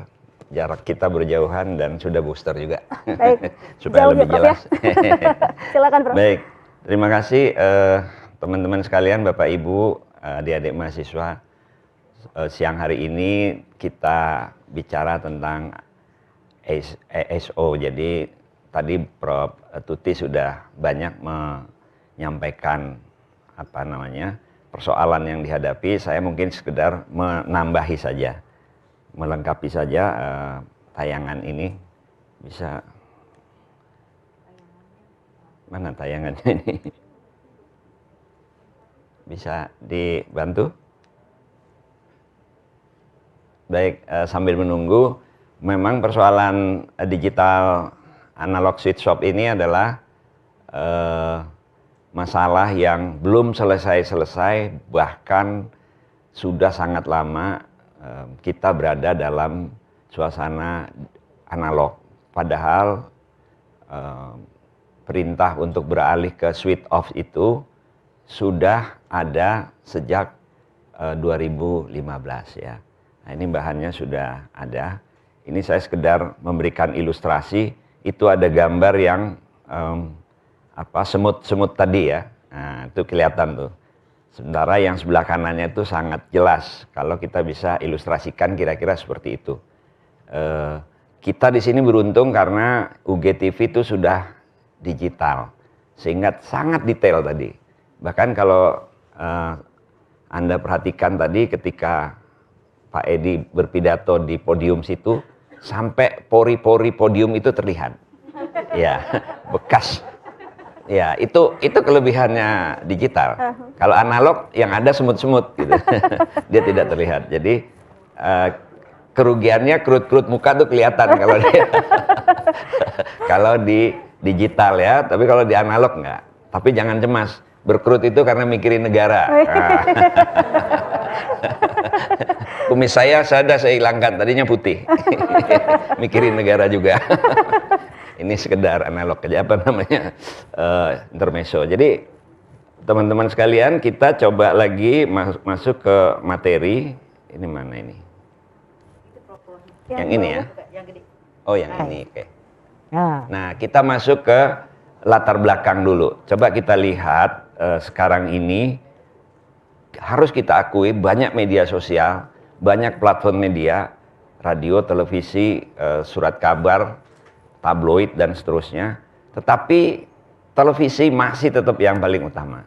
jarak kita berjauhan dan sudah booster juga. Baik. Supaya lebih jelas. Ya. Silakan Prof. Baik, terima kasih teman-teman sekalian, Bapak Ibu, adik-adik mahasiswa. Siang hari ini kita bicara tentang ESO. Jadi tadi Prof. Tuti sudah banyak menyampaikan persoalan yang dihadapi, saya mungkin sekedar menambahi saja, melengkapi saja tayangan ini. Bisa, mana tayangannya ini? Bisa dibantu? Baik, sambil menunggu, memang persoalan digital analog switch off ini adalah masalah yang belum selesai-selesai, bahkan sudah sangat lama kita berada dalam suasana analog. Padahal perintah untuk beralih ke switch off itu sudah ada sejak 2015 ya. Nah, ini bahannya sudah ada. Ini saya sekedar memberikan ilustrasi. Itu ada gambar yang semut-semut tadi ya. Nah, itu kelihatan tuh. Sementara yang sebelah kanannya itu sangat jelas kalau kita bisa ilustrasikan kira-kira seperti itu. Kita di sini beruntung karena UGTV itu sudah digital sehingga sangat detail tadi. Bahkan kalau Anda perhatikan tadi ketika Pak Edi berpidato di podium situ, sampai pori-pori podium itu terlihat. Ya, bekas. Ya, itu kelebihannya digital. Kalau analog yang ada semut-semut gitu. Dia tidak terlihat. Jadi kerugiannya kerut-kerut muka tuh kelihatan kalau dia kalau di digital ya, tapi kalau di analog enggak. Tapi jangan cemas, berkerut itu karena mikirin negara. Kumis saya hilangkan, tadinya putih. Mikirin negara juga. Ini sekedar analog aja, intermezzo. Jadi teman-teman sekalian, kita coba lagi masuk ke materi. Ini mana ini? Yang ini ya? Oh, yang ini, oke. Nah, kita masuk ke latar belakang dulu. Coba kita lihat sekarang ini, harus kita akui banyak media sosial, banyak platform media, radio, televisi, surat kabar, tabloid dan seterusnya. Tetapi televisi masih tetap yang paling utama,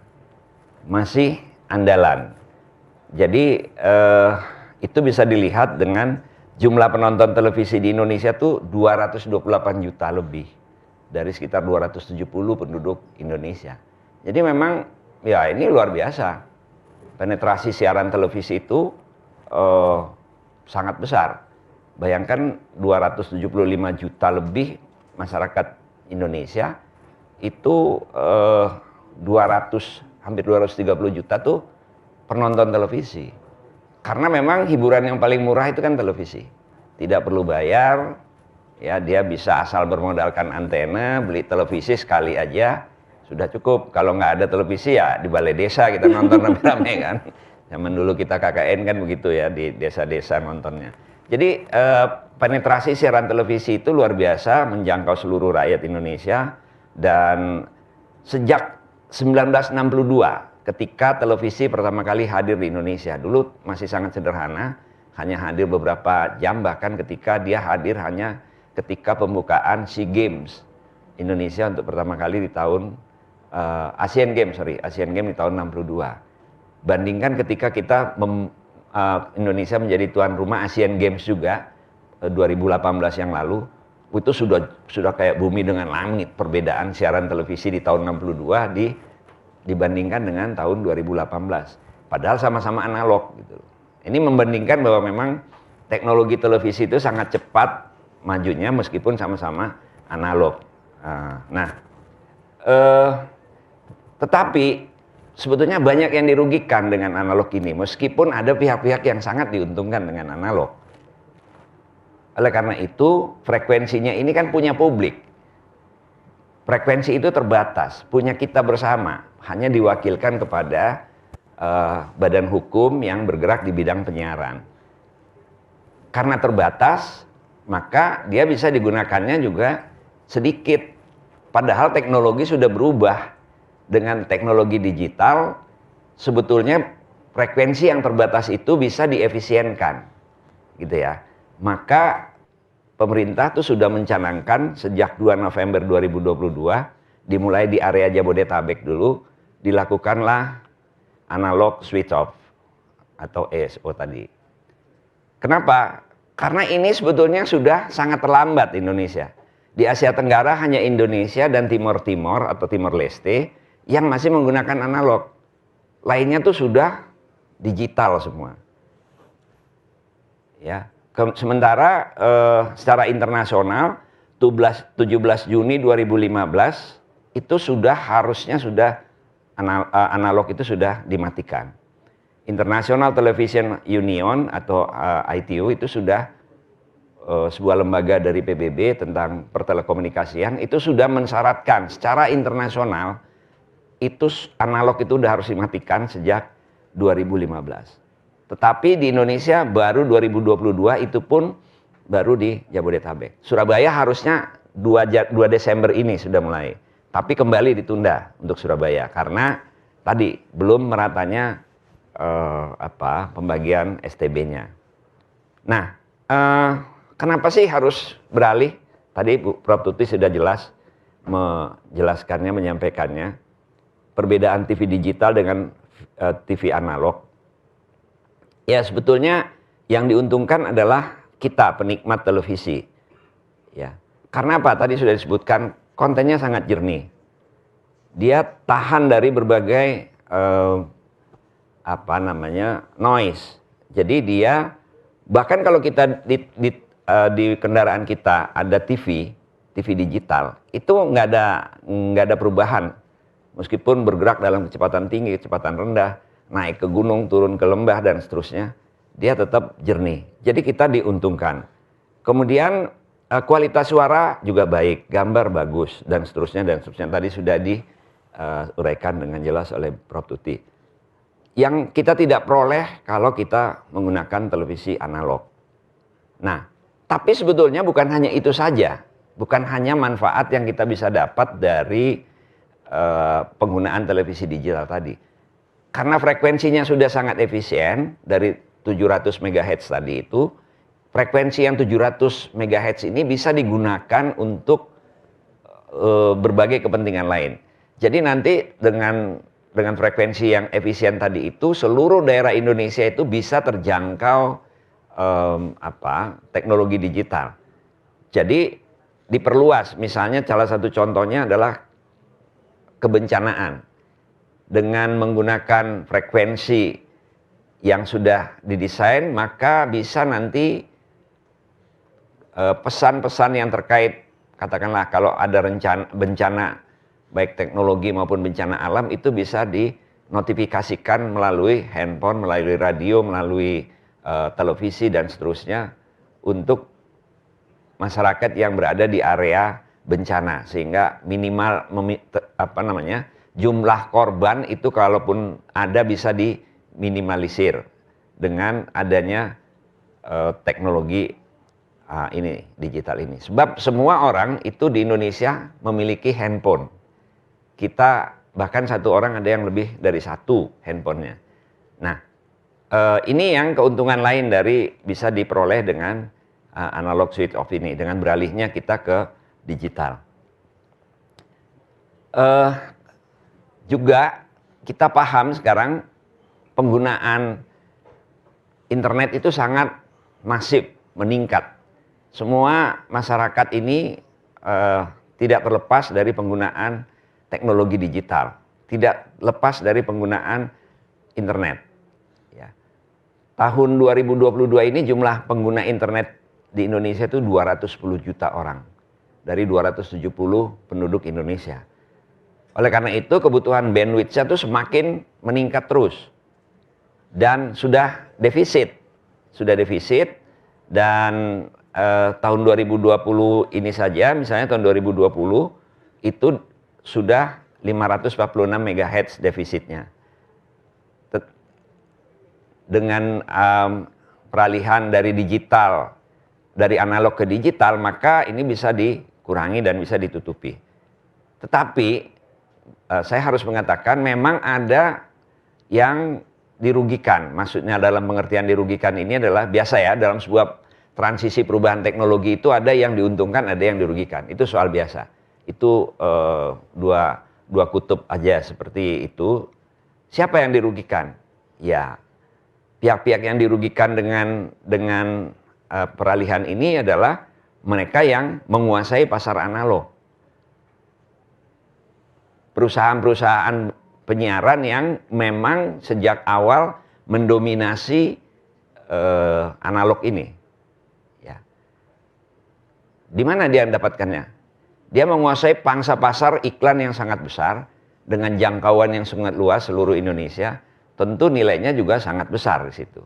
masih andalan. Jadi itu bisa dilihat dengan jumlah penonton televisi di Indonesia tuh 228 juta lebih dari sekitar 270 penduduk Indonesia. Jadi memang ya ini luar biasa. Penetrasi siaran televisi itu sangat besar. Bayangkan 275 juta lebih masyarakat Indonesia itu hampir 230 juta tuh penonton televisi. Karena memang hiburan yang paling murah itu kan televisi. Tidak perlu bayar, ya dia bisa asal bermodalkan antena, beli televisi sekali aja sudah cukup. Kalau nggak ada televisi ya di balai desa kita nonton rame-rame kan. Zaman dulu kita KKN kan begitu ya, di desa-desa nontonnya. Jadi penetrasi siaran televisi itu luar biasa, menjangkau seluruh rakyat Indonesia. Dan sejak 1962 ketika televisi pertama kali hadir di Indonesia, dulu masih sangat sederhana, hanya hadir beberapa jam, bahkan ketika dia hadir hanya ketika pembukaan SEA Games Indonesia untuk pertama kali di tahun Asian Games di tahun 62. Bandingkan ketika kita Indonesia menjadi tuan rumah Asian Games juga 2018 yang lalu, itu sudah kayak bumi dengan langit perbedaan siaran televisi di tahun 62 dibandingkan dengan tahun 2018. Padahal sama-sama analog gitu. Ini membandingkan bahwa memang teknologi televisi itu sangat cepat majunya meskipun sama-sama analog. Tetapi sebetulnya banyak yang dirugikan dengan analog ini, meskipun ada pihak-pihak yang sangat diuntungkan dengan analog. Oleh karena itu, frekuensinya ini kan punya publik. Frekuensi itu terbatas, punya kita bersama, hanya diwakilkan kepada badan hukum yang bergerak di bidang penyiaran. Karena terbatas, maka dia bisa digunakannya juga sedikit. Padahal teknologi sudah berubah. Dengan teknologi digital, sebetulnya frekuensi yang terbatas itu bisa diefisienkan, gitu ya. Maka pemerintah tuh sudah mencanangkan sejak 2 November 2022, dimulai di area Jabodetabek dulu, dilakukanlah analog switch off atau ASO tadi. Kenapa? Karena ini sebetulnya sudah sangat terlambat Indonesia. Di Asia Tenggara hanya Indonesia dan Timor Timur atau Timor Leste yang masih menggunakan analog. Lainnya tuh sudah digital semua. Ya. Sementara secara internasional 17 Juni 2015 itu harusnya analog itu sudah dimatikan. International Television Union atau ITU itu sudah sebuah lembaga dari PBB tentang pertelekomunikasian itu sudah mensyaratkan secara internasional itu analog itu sudah harus dimatikan sejak 2015. Tetapi di Indonesia baru 2022 itu pun baru di Jabodetabek. Surabaya harusnya 2 Desember ini sudah mulai. Tapi kembali ditunda untuk Surabaya karena tadi belum meratanya pembagian STB-nya. Nah, kenapa sih harus beralih? Tadi Prof. Tuti sudah jelas menjelaskannya, menyampaikannya. Perbedaan TV digital dengan TV analog. Ya sebetulnya yang diuntungkan adalah kita penikmat televisi. Ya. Karena apa? Tadi sudah disebutkan kontennya sangat jernih. Dia tahan dari berbagai noise. Jadi dia bahkan kalau kita di kendaraan kita ada TV digital, itu nggak ada perubahan. Meskipun bergerak dalam kecepatan tinggi, kecepatan rendah, naik ke gunung, turun ke lembah dan seterusnya, dia tetap jernih. Jadi kita diuntungkan. Kemudian kualitas suara juga baik, gambar bagus dan seterusnya dan seterusnya. Tadi sudah diuraikan dengan jelas oleh Prof. Tuti. Yang kita tidak peroleh kalau kita menggunakan televisi analog. Nah, tapi sebetulnya bukan hanya itu saja, bukan hanya manfaat yang kita bisa dapat dari penggunaan televisi digital tadi. Karena frekuensinya sudah sangat efisien dari 700 MHz tadi itu, frekuensi yang 700 MHz ini bisa digunakan untuk berbagai kepentingan lain. Jadi nanti dengan frekuensi yang efisien tadi itu, seluruh daerah Indonesia itu bisa terjangkau teknologi digital. Jadi diperluas, misalnya salah satu contohnya adalah kebencanaan. Dengan menggunakan frekuensi yang sudah didesain, maka bisa nanti pesan-pesan yang terkait, katakanlah kalau ada bencana, baik teknologi maupun bencana alam, itu bisa dinotifikasikan melalui handphone, melalui radio, melalui televisi dan seterusnya untuk masyarakat yang berada di area bencana, sehingga minimal jumlah korban itu kalaupun ada bisa diminimalisir dengan adanya teknologi digital ini. Sebab semua orang itu di Indonesia memiliki handphone. Kita bahkan satu orang ada yang lebih dari satu handphonenya. Nah, ini yang keuntungan lain dari bisa diperoleh dengan analog switch off ini, dengan beralihnya kita ke digital. Juga kita paham sekarang penggunaan internet itu sangat masif, meningkat. Semua masyarakat ini tidak terlepas dari penggunaan teknologi digital, tidak lepas dari penggunaan internet. Ya. Tahun 2022 ini jumlah pengguna internet di Indonesia itu 210 juta orang dari 270 penduduk Indonesia. Oleh karena itu kebutuhan bandwidth-nya itu semakin meningkat terus dan sudah defisit dan tahun 2020 ini saja, misalnya tahun 2020 itu sudah 546 MHz defisitnya. Dengan peralihan dari digital, dari analog ke digital, maka ini bisa dikurangi dan bisa ditutupi. Tetapi saya harus mengatakan memang ada yang dirugikan. Maksudnya dalam pengertian dirugikan ini adalah biasa ya, dalam sebuah transisi perubahan teknologi itu ada yang diuntungkan, ada yang dirugikan. Itu soal biasa. Itu dua kutub aja seperti itu. Siapa yang dirugikan? Ya, pihak-pihak yang dirugikan dengan peralihan ini adalah mereka yang menguasai pasar analog. Perusahaan-perusahaan penyiaran yang memang sejak awal mendominasi analog ini. Ya. Di mana dia mendapatkannya? Dia menguasai pangsa pasar iklan yang sangat besar dengan jangkauan yang sangat luas seluruh Indonesia. Tentu nilainya juga sangat besar di situ.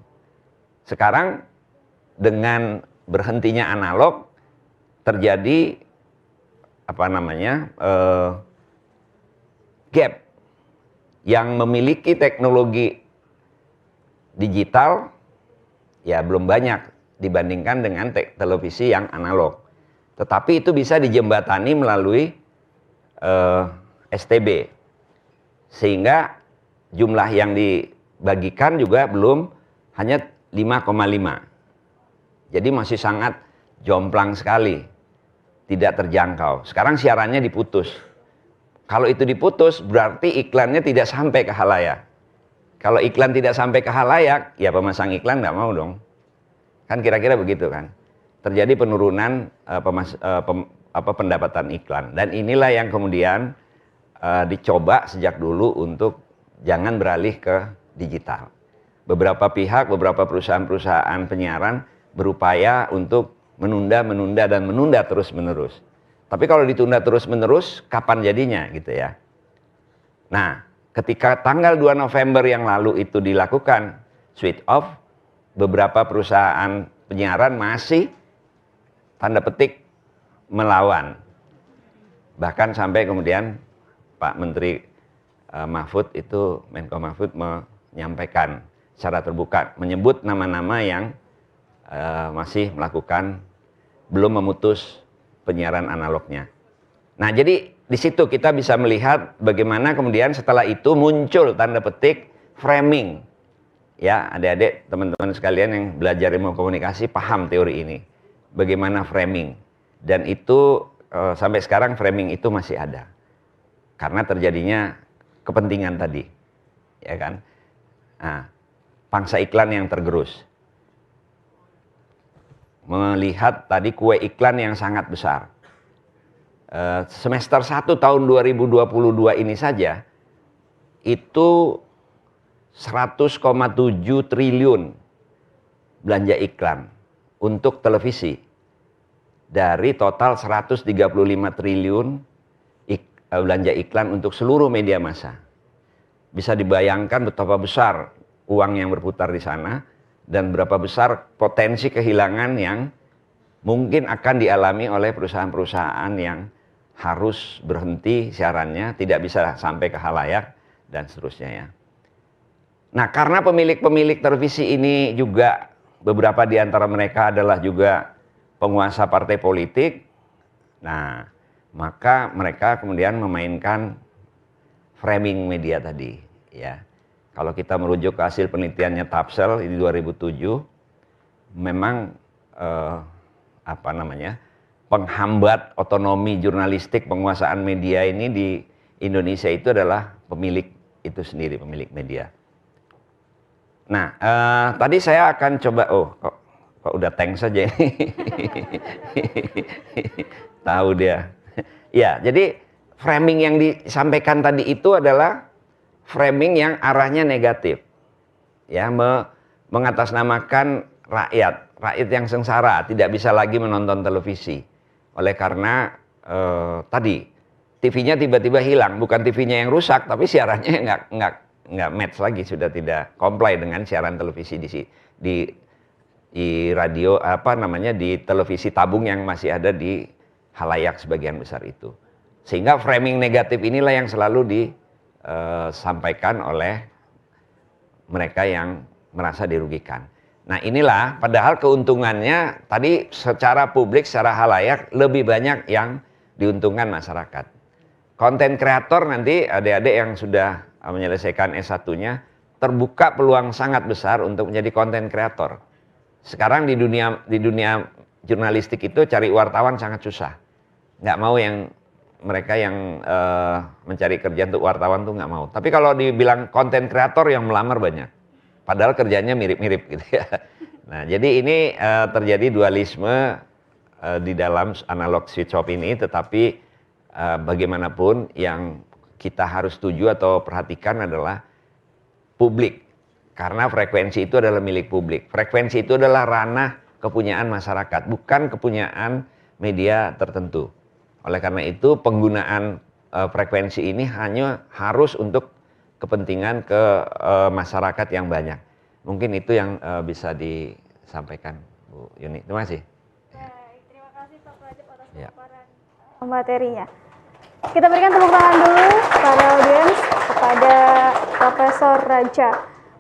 Sekarang dengan berhentinya analog terjadi gap yang memiliki teknologi digital ya belum banyak dibandingkan dengan televisi yang analog. Tetapi itu bisa dijembatani melalui STB. Sehingga jumlah yang dibagikan juga belum hanya 5,5. Jadi masih sangat jomplang sekali. Tidak terjangkau. Sekarang siarannya diputus. Kalau itu diputus berarti iklannya tidak sampai ke khalayak. Kalau iklan tidak sampai ke khalayak, ya pemasang iklan nggak mau dong. Kan kira-kira begitu kan. Terjadi penurunan pendapatan iklan. Dan inilah yang kemudian dicoba sejak dulu untuk jangan beralih ke digital. Beberapa pihak, beberapa perusahaan-perusahaan penyiaran berupaya untuk menunda terus-menerus. Tapi kalau ditunda terus-menerus, kapan jadinya gitu ya. Nah, ketika tanggal 2 November yang lalu itu dilakukan switch off, beberapa perusahaan penyiaran masih tanda petik melawan. Bahkan sampai kemudian Pak Menteri Mahfud itu, Menko Mahfud menyampaikan secara terbuka, menyebut nama-nama yang masih melakukan, belum memutus penyiaran analognya. Nah, jadi di situ kita bisa melihat bagaimana kemudian setelah itu muncul tanda petik framing. Ya, adik-adik, teman-teman sekalian yang belajar ilmu komunikasi paham teori ini. Bagaimana framing. Dan itu sampai sekarang framing itu masih ada. Karena terjadinya kepentingan tadi. Ya kan? Nah, pangsa iklan yang tergerus. Melihat tadi kue iklan yang sangat besar. Semester 1 tahun 2022 ini saja itu 100,7 triliun belanja iklan untuk televisi dari total 135 triliun belanja iklan untuk seluruh media massa. Bisa dibayangkan betapa besar uang yang berputar di sana dan berapa besar potensi kehilangan yang mungkin akan dialami oleh perusahaan-perusahaan yang harus berhenti siarannya, tidak bisa sampai ke khalayak dan seterusnya ya. Nah, karena pemilik-pemilik televisi ini juga beberapa di antara mereka adalah juga penguasa partai politik. Nah, maka mereka kemudian memainkan framing media tadi ya. Kalau kita merujuk ke hasil penelitiannya Tapsel ini 2007, memang penghambat otonomi jurnalistik, penguasaan media ini di Indonesia itu adalah pemilik itu sendiri, pemilik media. Nah, tadi saya akan coba, kok udah tank saja ini. Tahu dia. Ya, jadi framing yang disampaikan tadi itu adalah framing yang arahnya negatif. Ya, mengatasnamakan rakyat yang sengsara, tidak bisa lagi menonton televisi. Oleh karena tadi TV-nya tiba-tiba hilang, bukan TV-nya yang rusak, tapi siarannya nggak match lagi, sudah tidak comply dengan siaran televisi di radio di televisi tabung yang masih ada di khalayak sebagian besar itu. Sehingga framing negatif inilah yang selalu disampaikan oleh mereka yang merasa dirugikan. Nah, inilah padahal keuntungannya tadi secara publik, secara khalayak lebih banyak yang diuntungkan masyarakat. Konten kreator nanti adik-adik yang sudah menyelesaikan S1-nya terbuka peluang sangat besar untuk menjadi konten kreator. Sekarang di dunia jurnalistik itu cari wartawan sangat susah. Nggak mau yang mereka yang mencari kerja untuk wartawan tuh nggak mau. Tapi kalau dibilang konten kreator yang melamar banyak, padahal kerjanya mirip-mirip gitu ya. Nah, jadi ini terjadi dualisme di dalam analog switch off ini, tetapi bagaimanapun yang kita harus tuju atau perhatikan adalah publik. Karena frekuensi itu adalah milik publik. Frekuensi itu adalah ranah kepunyaan masyarakat, bukan kepunyaan media tertentu. Oleh karena itu penggunaan frekuensi ini hanya harus untuk kepentingan ke masyarakat yang banyak. Mungkin itu yang bisa disampaikan Bu Yuni. Terima kasih. Baik, terima kasih Pak Prajab atas paparan materinya. Kita berikan tepuk tangan dulu pada audiens kepada Profesor Raja.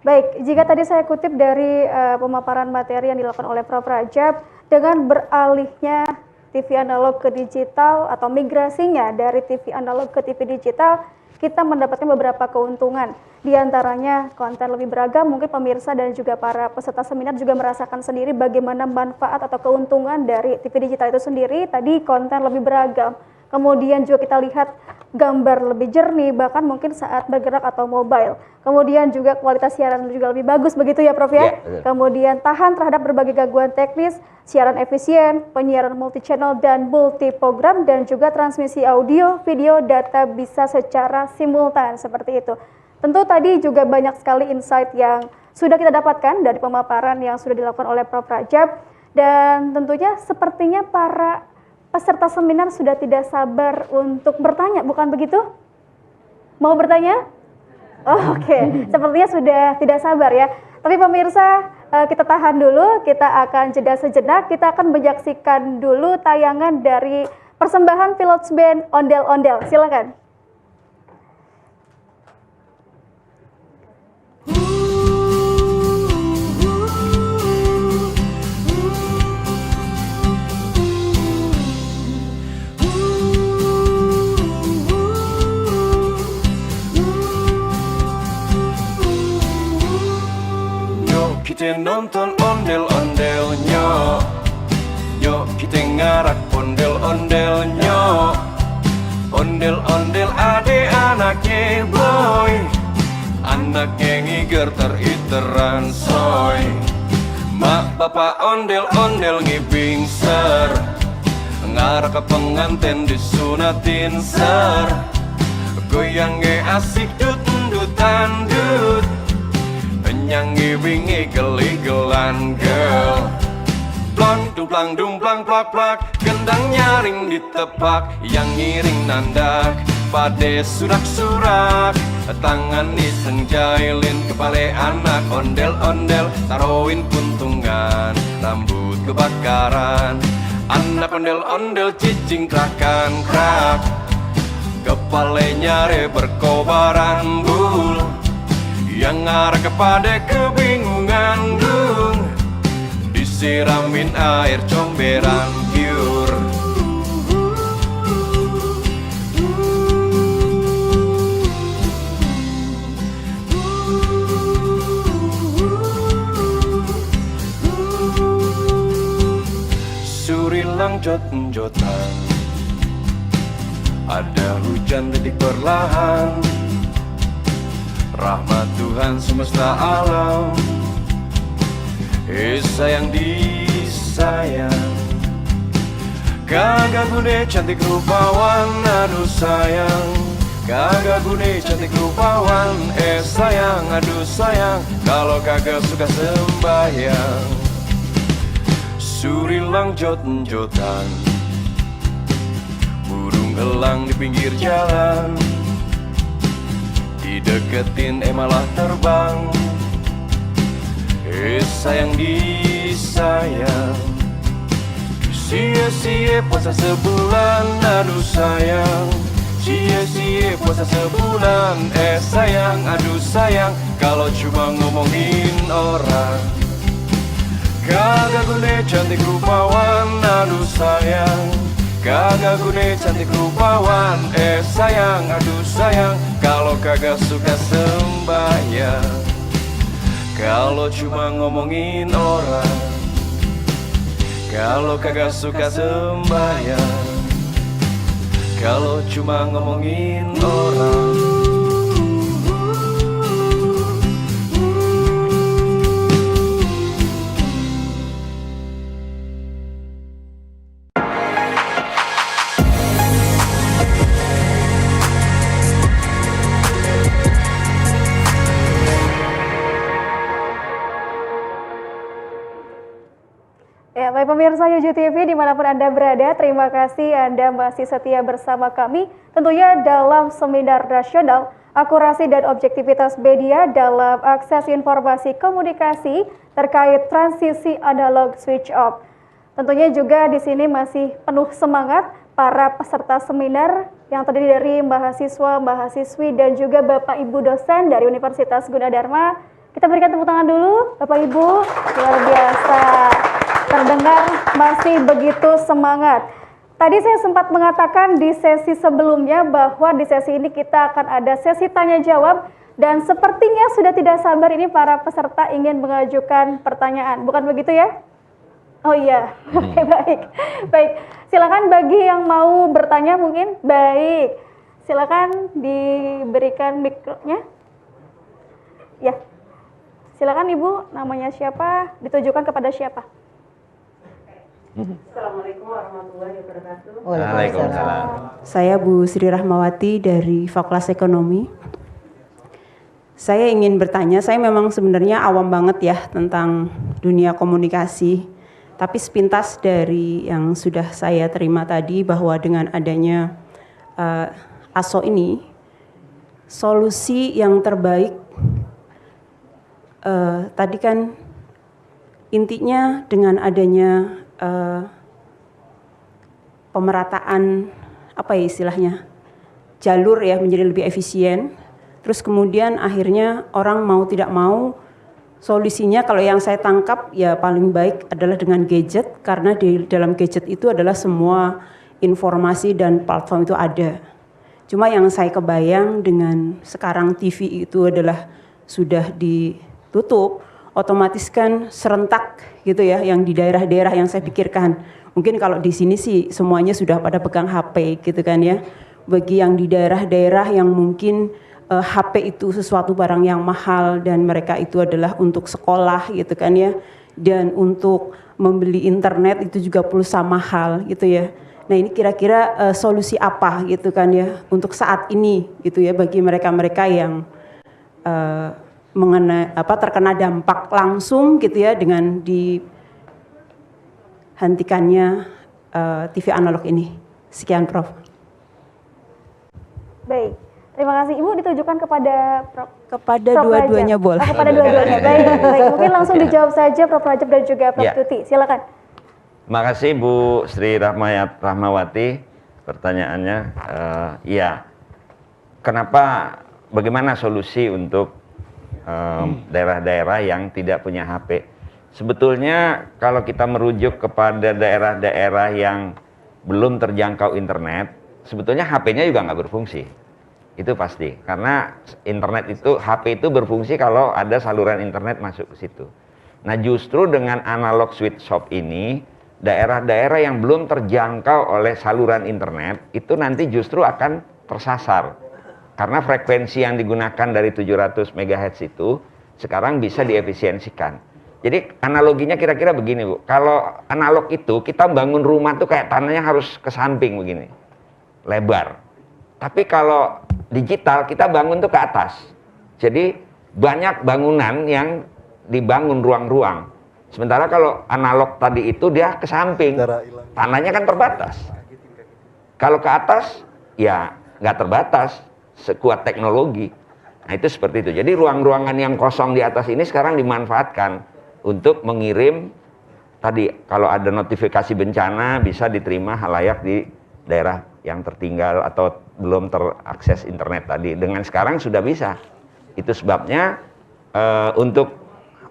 Baik, jika tadi saya kutip dari pemaparan materi yang dilakukan oleh Prof. Rajab, dengan beralihnya TV analog ke digital atau migrasinya dari TV analog ke TV digital, kita mendapatkan beberapa keuntungan. Di antaranya konten lebih beragam, mungkin pemirsa dan juga para peserta seminar juga merasakan sendiri bagaimana manfaat atau keuntungan dari TV digital itu sendiri. Tadi konten lebih beragam, kemudian juga kita lihat gambar lebih jernih, bahkan mungkin saat bergerak atau mobile. Kemudian juga kualitas siaran juga lebih bagus, begitu ya Prof ya? Ya, kemudian tahan terhadap berbagai gangguan teknis, siaran efisien, penyiaran multi-channel dan multi-program, dan juga transmisi audio, video, data bisa secara simultan, seperti itu. Tentu tadi juga banyak sekali insight yang sudah kita dapatkan dari pemaparan yang sudah dilakukan oleh Prof. Rajab, dan tentunya sepertinya para peserta seminar sudah tidak sabar untuk bertanya, bukan begitu? Mau bertanya? Oh, Oke. Sepertinya sudah tidak sabar ya. Tapi pemirsa, kita tahan dulu, kita akan jeda sejenak, kita akan menyaksikan dulu tayangan dari persembahan Pilots Band Ondel Ondel. Silakan. Kita nonton ondel-ondelnya, yuk kita ngarak ondel-ondelnya. Ondel-ondel ade anaknya boy, anaknya ngiger teriteran soy. Mak bapak ondel-ondel ngibingser, ngarak ke pengantin disunatin ser. Goyangnya asik dut-dutan dut, nyanyi wingi geli-gelan girl. Plong dung plang dung plang plak plak, gendang nyaring ditepak, yang ngiring nandak pade surak-surak. Tangan disenjailin kepala anak ondel-ondel, taruhin puntungan rambut kebakaran. Anak ondel-ondel cicing krakan krak, kepala nyare berkobaran bul. Yang ngarah kepada kebingungan dung, disiramin air comberan pure. Surilang jot-jotan, ada hujan detik perlahan. Rahmat Tuhan semesta alam, sayang disayang. Kagak gune cantik rupawan, aduh sayang. Kagak gune cantik rupawan, sayang, aduh sayang. Kalau kagak suka sembahyang. Surilang jot-jotan, burung elang di pinggir jalan, dideketin malah terbang. Sayang disayang. Sia-sia puasa sebulan, aduh sayang. Sia-sia puasa sebulan, sayang, aduh sayang. Kalau cuma ngomongin orang, kagak gune cantik rupawan, aduh sayang. Kagak gune cantik rupawan, sayang, aduh sayang. Kalau kagak suka sembahyang, kalau cuma ngomongin orang, kalau kagak suka sembahyang, kalau cuma ngomongin orang. Ya, baik pemirsa Yuju TV dimanapun Anda berada, terima kasih Anda masih setia bersama kami. Tentunya dalam seminar nasional akurasi dan objektivitas media dalam akses informasi komunikasi terkait transisi analog switch off. Tentunya juga di sini masih penuh semangat para peserta seminar yang terdiri dari mahasiswa, mahasiswi dan juga Bapak Ibu dosen dari Universitas Gunadarma. Kita berikan tepuk tangan dulu, Bapak Ibu, luar biasa. Terdengar masih begitu semangat. Tadi saya sempat mengatakan di sesi sebelumnya bahwa di sesi ini kita akan ada sesi tanya jawab dan sepertinya sudah tidak sabar ini para peserta ingin mengajukan pertanyaan. Bukan begitu ya? Oh iya, oke, baik. Baik, silakan bagi yang mau bertanya mungkin. Baik, silakan diberikan mikronya. Ya, silakan Ibu, namanya siapa, ditujukan kepada siapa? Assalamualaikum warahmatullahi wabarakatuh. Waalaikumsalam. Saya Bu Sri Rahmawati dari Fakultas Ekonomi. Saya ingin bertanya, saya memang sebenarnya awam banget ya tentang dunia komunikasi. Tapi sepintas dari yang sudah saya terima tadi bahwa dengan adanya ASO ini, solusi yang terbaik tadi kan intinya dengan adanya pemerataan apa ya istilahnya jalur ya menjadi lebih efisien. Terus kemudian akhirnya orang mau tidak mau solusinya kalau yang saya tangkap ya paling baik adalah dengan gadget karena di dalam gadget itu adalah semua informasi dan platform itu ada. Cuma yang saya kebayang dengan sekarang TV itu adalah sudah ditutup, otomatis kan serentak gitu ya yang di daerah-daerah yang saya pikirkan. Mungkin kalau di sini sih semuanya sudah pada pegang HP gitu kan ya. Bagi yang di daerah-daerah yang mungkin HP itu sesuatu barang yang mahal dan mereka itu adalah untuk sekolah gitu kan ya. Dan untuk membeli internet itu juga pulsa mahal gitu ya. Nah ini kira-kira solusi apa gitu kan ya untuk saat ini gitu ya bagi mereka-mereka yang terkena dampak langsung gitu ya dengan dihentikannya TV analog ini. Sekian Prof. Baik, terima kasih Ibu, ditujukan kepada Prof. Kepada Prof. dua-duanya Rajab. boleh. Kepada dua-duanya, baik, baik. Mungkin langsung dijawab saja Prof. Rajab dan juga Prof. Ya. Tuti, silakan. Terima kasih Bu Sri Rahmawati pertanyaannya. Iya, bagaimana solusi untuk daerah-daerah yang tidak punya HP? Sebetulnya kalau kita merujuk kepada daerah-daerah yang belum terjangkau internet, sebetulnya HP-nya juga nggak berfungsi. Itu pasti, karena HP itu berfungsi kalau ada saluran internet masuk ke situ. Nah justru dengan analog switch off ini, daerah-daerah yang belum terjangkau oleh saluran internet, itu nanti justru akan tersasar. Karena frekuensi yang digunakan dari 700 MHz itu sekarang bisa diefisiensikan. Jadi analoginya kira-kira begini Bu, kalau analog itu kita bangun rumah tuh kayak tanahnya harus ke samping begini, lebar. Tapi kalau digital kita bangun tuh ke atas. Jadi banyak bangunan yang dibangun ruang-ruang. Sementara kalau analog tadi itu dia ke samping, tanahnya kan terbatas. Kalau ke atas ya nggak terbatas, sekuat teknologi. Nah itu seperti itu. Jadi ruang-ruangan yang kosong di atas ini sekarang dimanfaatkan untuk mengirim tadi kalau ada notifikasi bencana bisa diterima halayak di daerah yang tertinggal atau belum terakses internet tadi. Dengan sekarang sudah bisa. Itu sebabnya untuk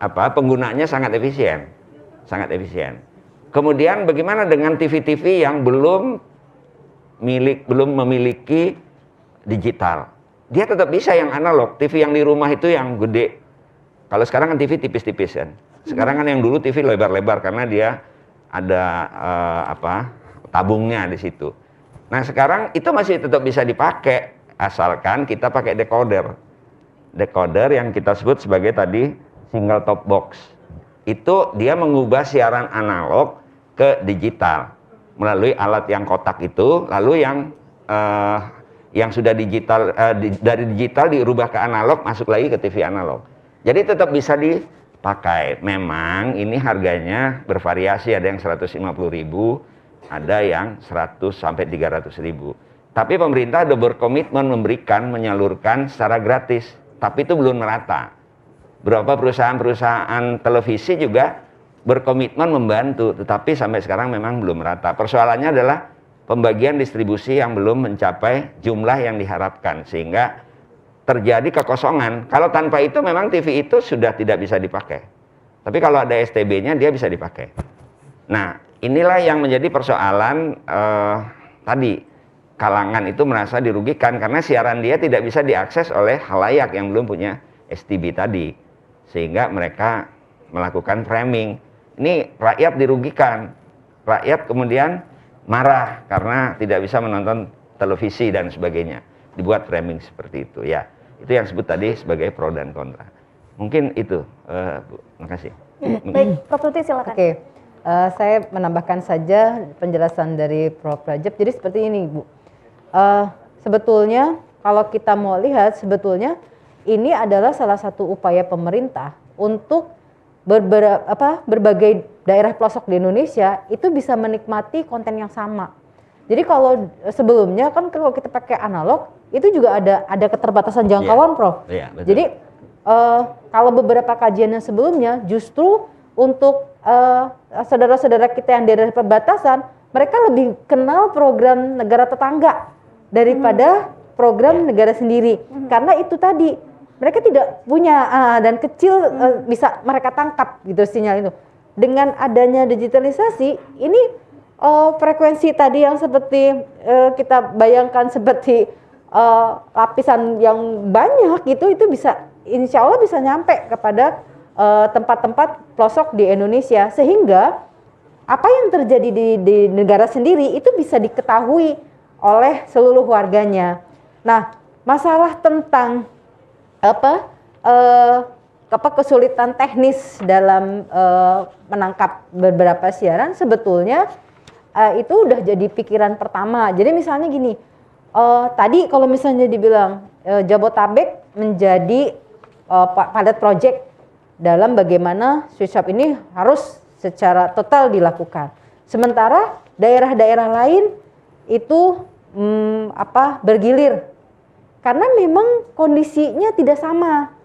penggunaannya sangat efisien. Sangat efisien. Kemudian bagaimana dengan TV-TV yang belum memiliki digital? Dia tetap bisa yang analog. TV yang di rumah itu yang gede. Kalau sekarang kan TV tipis-tipis kan. Sekarang kan yang dulu TV lebar-lebar karena dia ada tabungnya di situ. Nah sekarang itu masih tetap bisa dipakai asalkan kita pakai decoder. Decoder yang kita sebut sebagai tadi single top box. Itu dia mengubah siaran analog ke digital melalui alat yang kotak itu, lalu yang sudah digital dari digital dirubah ke analog, masuk lagi ke TV analog. Jadi tetap bisa dipakai. Memang ini harganya bervariasi, ada yang 150.000, ada yang 100 sampai 300.000. Tapi pemerintah sudah berkomitmen menyalurkan secara gratis, tapi itu belum merata. Beberapa perusahaan-perusahaan televisi juga berkomitmen membantu, tetapi sampai sekarang memang belum merata. Persoalannya adalah pembagian distribusi yang belum mencapai jumlah yang diharapkan, sehingga terjadi kekosongan. Kalau tanpa itu memang TV itu sudah tidak bisa dipakai. Tapi kalau ada STB-nya dia bisa dipakai. Nah, inilah yang menjadi persoalan tadi. Kalangan itu merasa dirugikan karena siaran dia tidak bisa diakses oleh khalayak yang belum punya STB tadi. Sehingga mereka melakukan framing. Ini rakyat dirugikan. Rakyat kemudian marah karena tidak bisa menonton televisi dan sebagainya. Dibuat framing seperti itu ya. Itu yang disebut tadi sebagai pro dan kontra. Mungkin itu, Bu. Makasih. Baik, Prof. Tuti silakan. Oke, saya menambahkan saja penjelasan dari Prof. Rajab. Jadi seperti ini, Bu. Sebetulnya kalau kita mau lihat, sebetulnya ini adalah salah satu upaya pemerintah untuk berbagai daerah pelosok di Indonesia itu bisa menikmati konten yang sama. Jadi kalau sebelumnya kan kalau kita pakai analog itu juga ada keterbatasan jangkauan, Prof. Iya, betul. Jadi kalau beberapa kajian yang sebelumnya justru untuk saudara-saudara kita yang daerah perbatasan, mereka lebih kenal program negara tetangga daripada program negara sendiri. Karena itu tadi mereka tidak punya dan kecil bisa mereka tangkap gitu sinyal itu. Dengan adanya digitalisasi ini frekuensi tadi yang seperti kita bayangkan seperti lapisan yang banyak itu bisa insya Allah bisa nyampe kepada tempat-tempat pelosok di Indonesia, sehingga apa yang terjadi di negara sendiri itu bisa diketahui oleh seluruh warganya. Nah, masalah tentang kesulitan teknis dalam menangkap beberapa siaran sebetulnya itu udah jadi pikiran pertama. Jadi misalnya gini, tadi kalau misalnya dibilang Jabotabek menjadi pilot project dalam bagaimana switch off ini harus secara total dilakukan. Sementara daerah-daerah lain itu bergilir karena memang kondisinya tidak sama.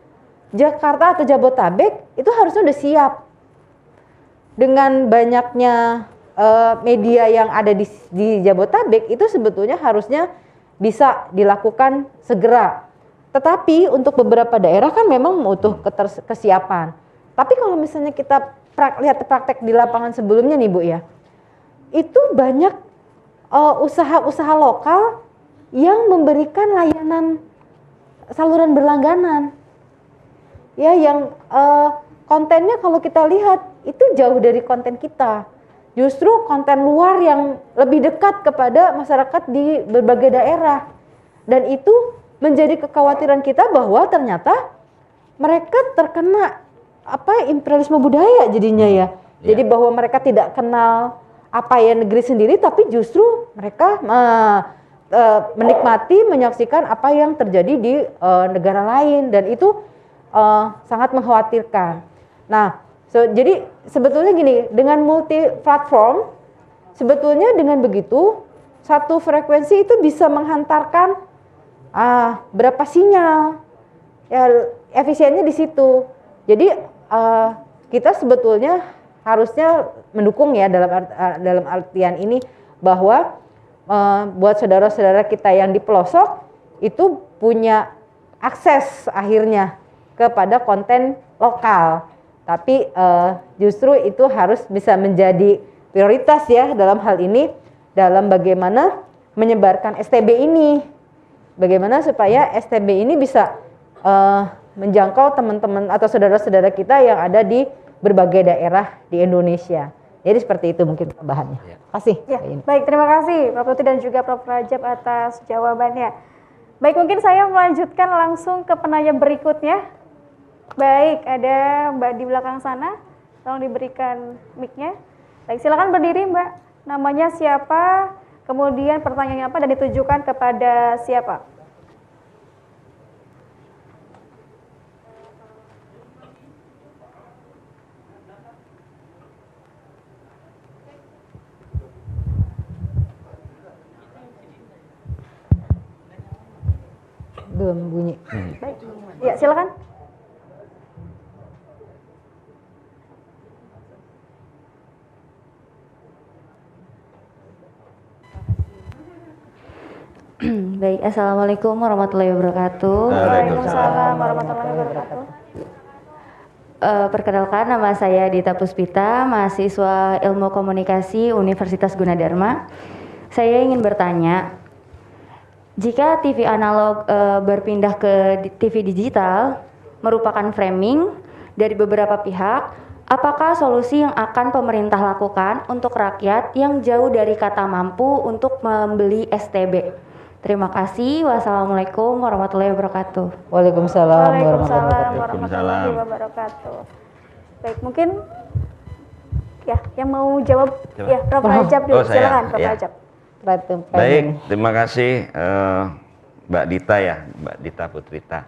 Jakarta atau Jabotabek itu harusnya udah siap dengan banyaknya media yang ada di Jabotabek itu sebetulnya harusnya bisa dilakukan segera. Tetapi untuk beberapa daerah kan memang butuh kesiapan. Tapi kalau misalnya kita lihat praktek di lapangan sebelumnya nih Bu ya, itu banyak usaha-usaha lokal yang memberikan layanan saluran berlangganan. Ya, yang kontennya kalau kita lihat itu jauh dari konten kita. Justru konten luar yang lebih dekat kepada masyarakat di berbagai daerah. Dan itu menjadi kekhawatiran kita bahwa ternyata mereka terkena imperialisme budaya jadinya ya. Jadi bahwa mereka tidak kenal apa ya negeri sendiri, tapi justru mereka menikmati, menyaksikan apa yang terjadi di negara lain, dan itu sangat mengkhawatirkan. Nah, jadi sebetulnya gini, dengan multi platform, sebetulnya dengan begitu satu frekuensi itu bisa menghantarkan berapa sinyal, ya efisiennya di situ. Jadi kita sebetulnya harusnya mendukung ya dalam artian ini bahwa buat saudara-saudara kita yang di pelosok itu punya akses akhirnya kepada konten lokal. Tapi justru itu harus bisa menjadi prioritas ya dalam hal ini, dalam bagaimana menyebarkan STB ini. Bagaimana supaya STB ini bisa menjangkau teman-teman atau saudara-saudara kita yang ada di berbagai daerah di Indonesia. Jadi seperti itu mungkin tambahannya. Kasih. Ya, baik, terima kasih Prof. Tuti dan juga Prof. Rajab atas jawabannya. Baik, mungkin saya melanjutkan langsung ke penanya berikutnya. Baik, ada Mbak di belakang sana, tolong diberikan mic-nya. Baik, silakan berdiri Mbak. Namanya siapa, kemudian pertanyaannya apa dan ditujukan kepada siapa? Belum bunyi. Baik, ya silakan. Baik, Assalamualaikum warahmatullahi wabarakatuh. Waalaikumsalam warahmatullahi wabarakatuh. Perkenalkan, nama saya Dita Puspita, mahasiswa Ilmu Komunikasi Universitas Gunadarma. Saya ingin bertanya, jika TV analog berpindah ke TV digital merupakan framing dari beberapa pihak, apakah solusi yang akan pemerintah lakukan untuk rakyat yang jauh dari kata mampu untuk membeli STB? Terima kasih. Wassalamualaikum warahmatullahi wabarakatuh. Waalaikumsalam warahmatullahi wabarakatuh. Baik, mungkin ya yang mau jawab ya Prof. Rajab dulu. Silakan Prof. Rajab. Baik, terima kasih Mbak Dita ya, Mbak Dita Putrita.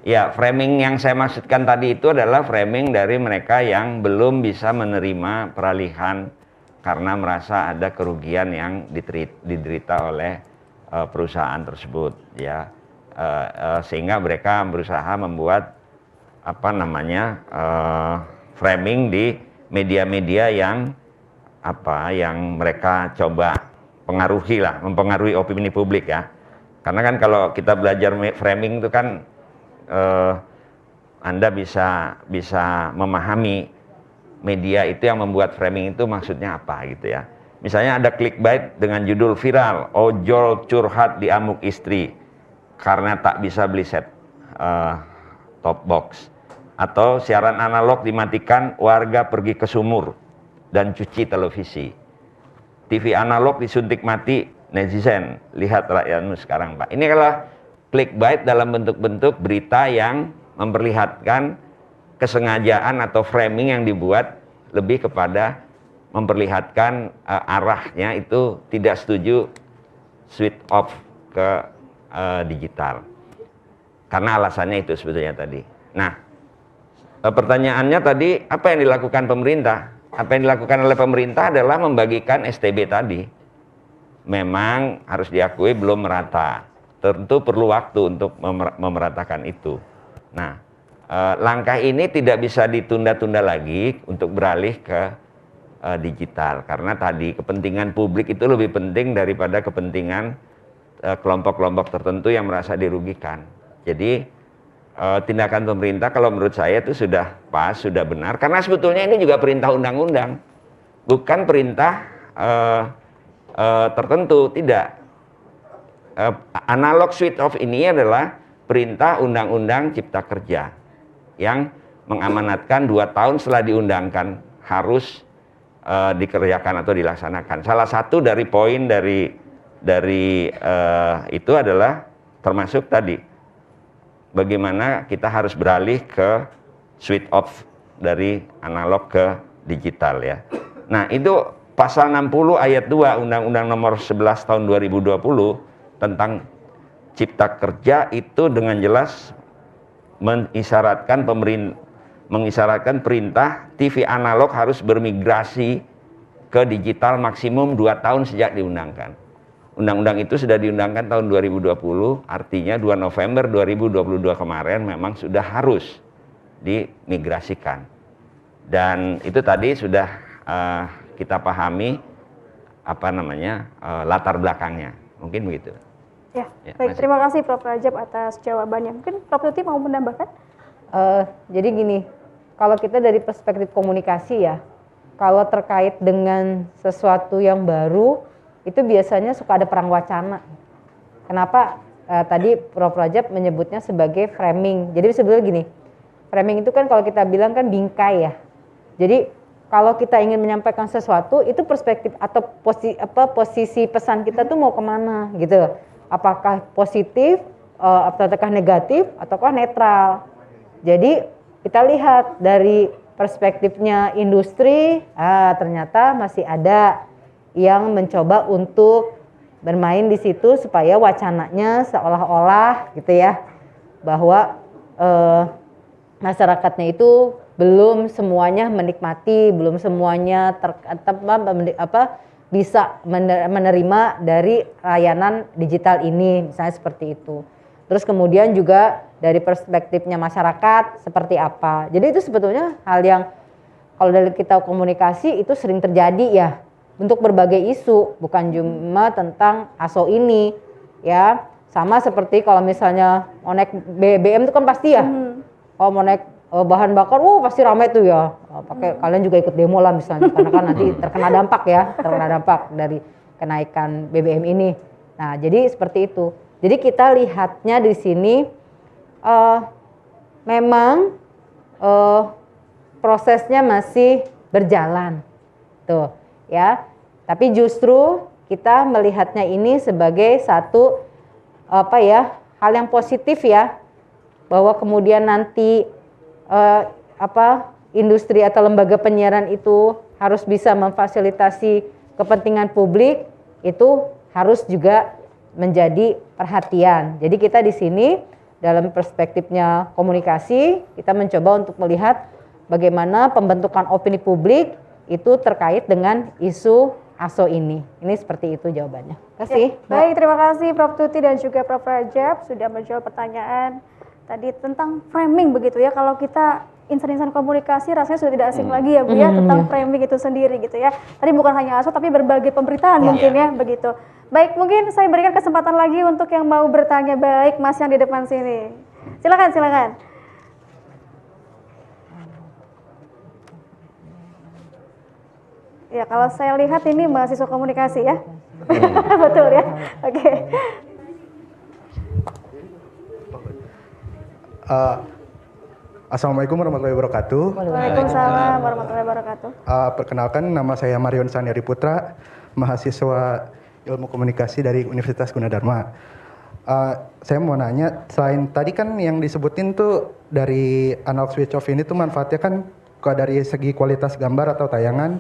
Ya, framing yang saya maksudkan tadi itu adalah framing dari mereka yang belum bisa menerima peralihan karena merasa ada kerugian yang diderita oleh perusahaan tersebut, ya, sehingga mereka berusaha membuat framing di media-media yang mereka coba mempengaruhi opini publik ya. Karena kan kalau kita belajar framing itu kan Anda bisa memahami media itu yang membuat framing itu maksudnya apa gitu ya. Misalnya ada clickbait dengan judul viral, ojol curhat diamuk istri karena tak bisa beli set top box. Atau siaran analog dimatikan, warga pergi ke sumur dan cuci televisi. TV analog disuntik mati, netizen, lihat rakyatmu sekarang Pak. Ini adalah clickbait dalam bentuk-bentuk berita yang memperlihatkan kesengajaan atau framing yang dibuat lebih kepada memperlihatkan arahnya itu tidak setuju switch off ke digital. Karena alasannya itu sebetulnya tadi. Nah, pertanyaannya tadi, apa yang dilakukan pemerintah? Apa yang dilakukan oleh pemerintah adalah membagikan STB tadi. Memang harus diakui belum merata. Tentu perlu waktu untuk memeratakan itu. Nah, langkah ini tidak bisa ditunda-tunda lagi untuk beralih ke digital, karena tadi kepentingan publik itu lebih penting daripada kepentingan kelompok-kelompok tertentu yang merasa dirugikan. Jadi tindakan pemerintah kalau menurut saya itu sudah pas, sudah benar, karena sebetulnya ini juga perintah undang-undang, bukan perintah tertentu, tidak. Analog switch off ini adalah perintah undang-undang Cipta Kerja yang mengamanatkan 2 tahun setelah diundangkan harus dikerjakan atau dilaksanakan. Salah satu dari poin dari itu adalah termasuk tadi bagaimana kita harus beralih ke switch off dari analog ke digital ya. Nah, itu pasal 60 ayat 2 Undang-Undang Nomor 11 tahun 2020 tentang Cipta Kerja itu dengan jelas mengisyaratkan perintah TV analog harus bermigrasi ke digital maksimum 2 tahun sejak diundangkan. Undang-undang itu sudah diundangkan tahun 2020, artinya 2 November 2022 kemarin memang sudah harus dimigrasikan. Dan itu tadi sudah kita pahami latar belakangnya. Mungkin begitu. Ya, baik, terima kasih Prof. Rajab atas jawabannya. Mungkin Prof. Tuti mau menambahkan? Jadi gini, kalau kita dari perspektif komunikasi ya, kalau terkait dengan sesuatu yang baru, itu biasanya suka ada perang wacana. Kenapa tadi Prof. Rajab menyebutnya sebagai framing. Jadi sebetulnya gini, framing itu kan kalau kita bilang kan bingkai ya. Jadi kalau kita ingin menyampaikan sesuatu itu perspektif atau posisi pesan kita tuh mau kemana gitu, apakah positif ataukah negatif ataukah netral. Jadi kita lihat dari perspektifnya industri, ternyata masih ada yang mencoba untuk bermain di situ supaya wacananya seolah-olah gitu ya, bahwa masyarakatnya itu belum semuanya menikmati, belum semuanya bisa menerima dari layanan digital ini, misalnya seperti itu. Terus kemudian juga dari perspektifnya masyarakat seperti apa. Jadi itu sebetulnya hal yang kalau dari kita komunikasi itu sering terjadi ya, untuk berbagai isu, bukan cuma tentang ASO ini ya. Sama seperti kalau misalnya mau naik BBM itu kan pasti ya, kalau mau naik bahan bakar, pasti ramai tuh ya. Kalian juga ikut demo lah misalnya, karena kan nanti terkena dampak dari kenaikan BBM ini. Nah, jadi seperti itu. Jadi kita lihatnya di sini memang prosesnya masih berjalan, tuh ya. Tapi justru kita melihatnya ini sebagai satu hal yang positif ya, bahwa kemudian nanti industri atau lembaga penyiaran itu harus bisa memfasilitasi kepentingan publik, itu harus juga menjadi perhatian. Jadi kita di sini dalam perspektifnya komunikasi, kita mencoba untuk melihat bagaimana pembentukan opini publik itu terkait dengan isu ASO ini. Ini seperti itu jawabannya. Terima kasih. Baik, terima kasih Prof. Tuti dan juga Prof. Rajab sudah menjawab pertanyaan tadi tentang framing begitu ya. Kalau kita insan-insan komunikasi rasanya sudah tidak asing lagi ya Bu ya, tentang framing itu sendiri gitu ya. Tadi bukan hanya ASO tapi berbagai pemberitaan mungkin ya begitu. Baik, mungkin saya berikan kesempatan lagi untuk yang mau bertanya. Baik, Mas yang di depan sini. Silakan. Ya, kalau saya lihat ini mahasiswa komunikasi ya. Betul ya. Oke. Assalamualaikum warahmatullahi wabarakatuh. Waalaikumsalam warahmatullahi wabarakatuh. Perkenalkan, nama saya Marion Sanyari Putra, mahasiswa Ilmu Komunikasi dari Universitas Gunadarma. Saya mau nanya, selain tadi kan yang disebutin tuh dari analog switch off ini tuh manfaatnya kan dari segi kualitas gambar atau tayangan,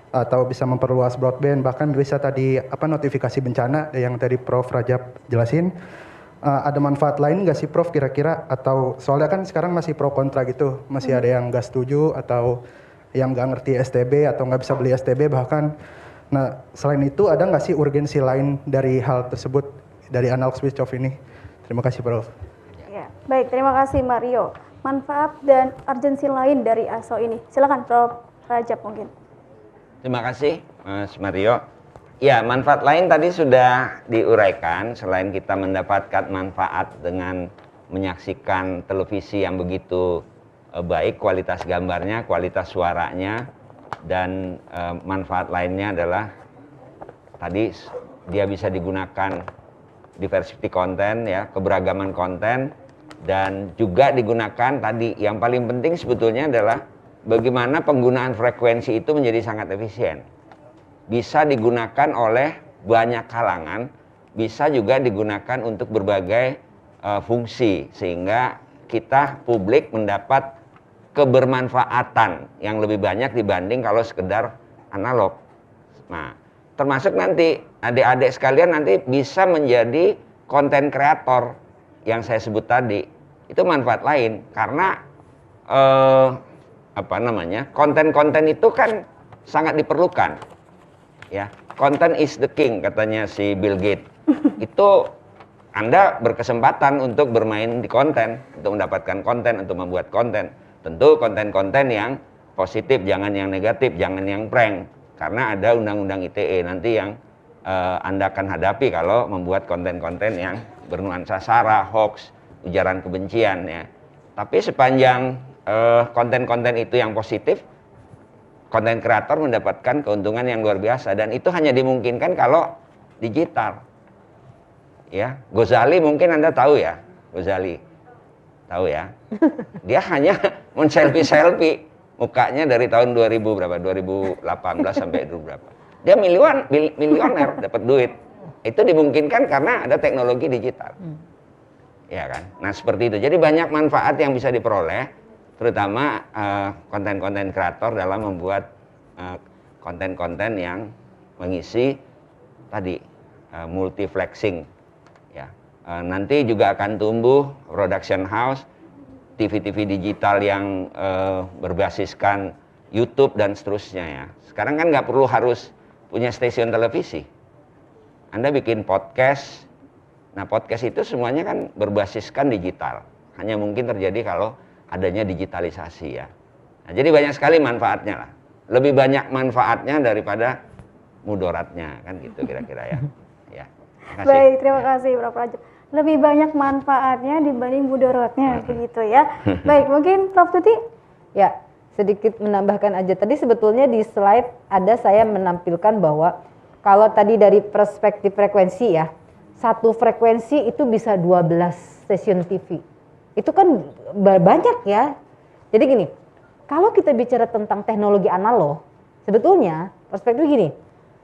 atau bisa memperluas broadband, bahkan bisa tadi notifikasi bencana yang tadi Prof. Rajab jelasin. Ada manfaat lain nggak sih Prof kira-kira? Atau soalnya kan sekarang masih pro kontra gitu, masih ada yang nggak setuju atau yang nggak ngerti STB atau nggak bisa beli STB bahkan. Nah, selain itu ada nggak sih urgensi lain dari hal tersebut dari analog switch off ini? Terima kasih Prof. Ya, baik, terima kasih Mario. Manfaat dan urgensi lain dari ASO ini. Silakan Prof. Rajab mungkin. Terima kasih Mas Mario. Ya, manfaat lain tadi sudah diuraikan. Selain kita mendapatkan manfaat dengan menyaksikan televisi yang begitu baik, kualitas gambarnya, kualitas suaranya, dan manfaat lainnya adalah tadi dia bisa digunakan diversity konten ya, keberagaman konten, dan juga digunakan tadi yang paling penting sebetulnya adalah bagaimana penggunaan frekuensi itu menjadi sangat efisien. Bisa digunakan oleh banyak kalangan, bisa juga digunakan untuk berbagai fungsi, sehingga kita publik mendapat kebermanfaatan yang lebih banyak dibanding kalau sekedar analog. Nah, termasuk nanti adik-adik sekalian nanti bisa menjadi konten kreator yang saya sebut tadi. Itu manfaat lain, karena konten-konten itu kan sangat diperlukan. Ya, content is the king katanya si Bill Gates. Itu Anda berkesempatan untuk bermain di konten, untuk mendapatkan konten, untuk membuat konten. Tentu konten-konten yang positif, jangan yang negatif, jangan yang prank. Karena ada undang-undang ITE nanti yang Anda akan hadapi kalau membuat konten-konten yang bernuansa sara, hoax, ujaran kebencian ya. Tapi sepanjang konten-konten itu yang positif, konten kreator mendapatkan keuntungan yang luar biasa, dan itu hanya dimungkinkan kalau digital. Ya, Ghazali mungkin Anda tahu ya, Ghazali. Tahu ya? Dia hanya men-selfie-selfie mukanya dari tahun 2000 berapa? 2018 sampai 2000 berapa. Dia milioner dapat duit. Itu dimungkinkan karena ada teknologi digital. Ya kan? Nah, seperti itu. Jadi banyak manfaat yang bisa diperoleh, terutama konten-konten kreator dalam membuat konten-konten yang mengisi tadi multiflexing. Ya. Nanti juga akan tumbuh production house, TV-TV digital yang berbasiskan YouTube dan seterusnya ya. Sekarang kan nggak perlu harus punya stasiun televisi. Anda bikin podcast, nah podcast itu semuanya kan berbasiskan digital. Hanya mungkin terjadi kalau adanya digitalisasi ya. Nah, jadi banyak sekali manfaatnya lah. Lebih banyak manfaatnya daripada mudaratnya kan gitu kira-kira ya. Ya. Baik, terima kasih Prof. Rajab. Lebih banyak manfaatnya dibanding mudaratnya begitu ya. Baik, mungkin Prof. Tuti? Ya, sedikit menambahkan aja. Tadi sebetulnya di slide ada saya menampilkan bahwa kalau tadi dari perspektif frekuensi ya, satu frekuensi itu bisa 12 stasiun TV. Itu kan banyak ya. Jadi gini, kalau kita bicara tentang teknologi analog, sebetulnya perspektif gini,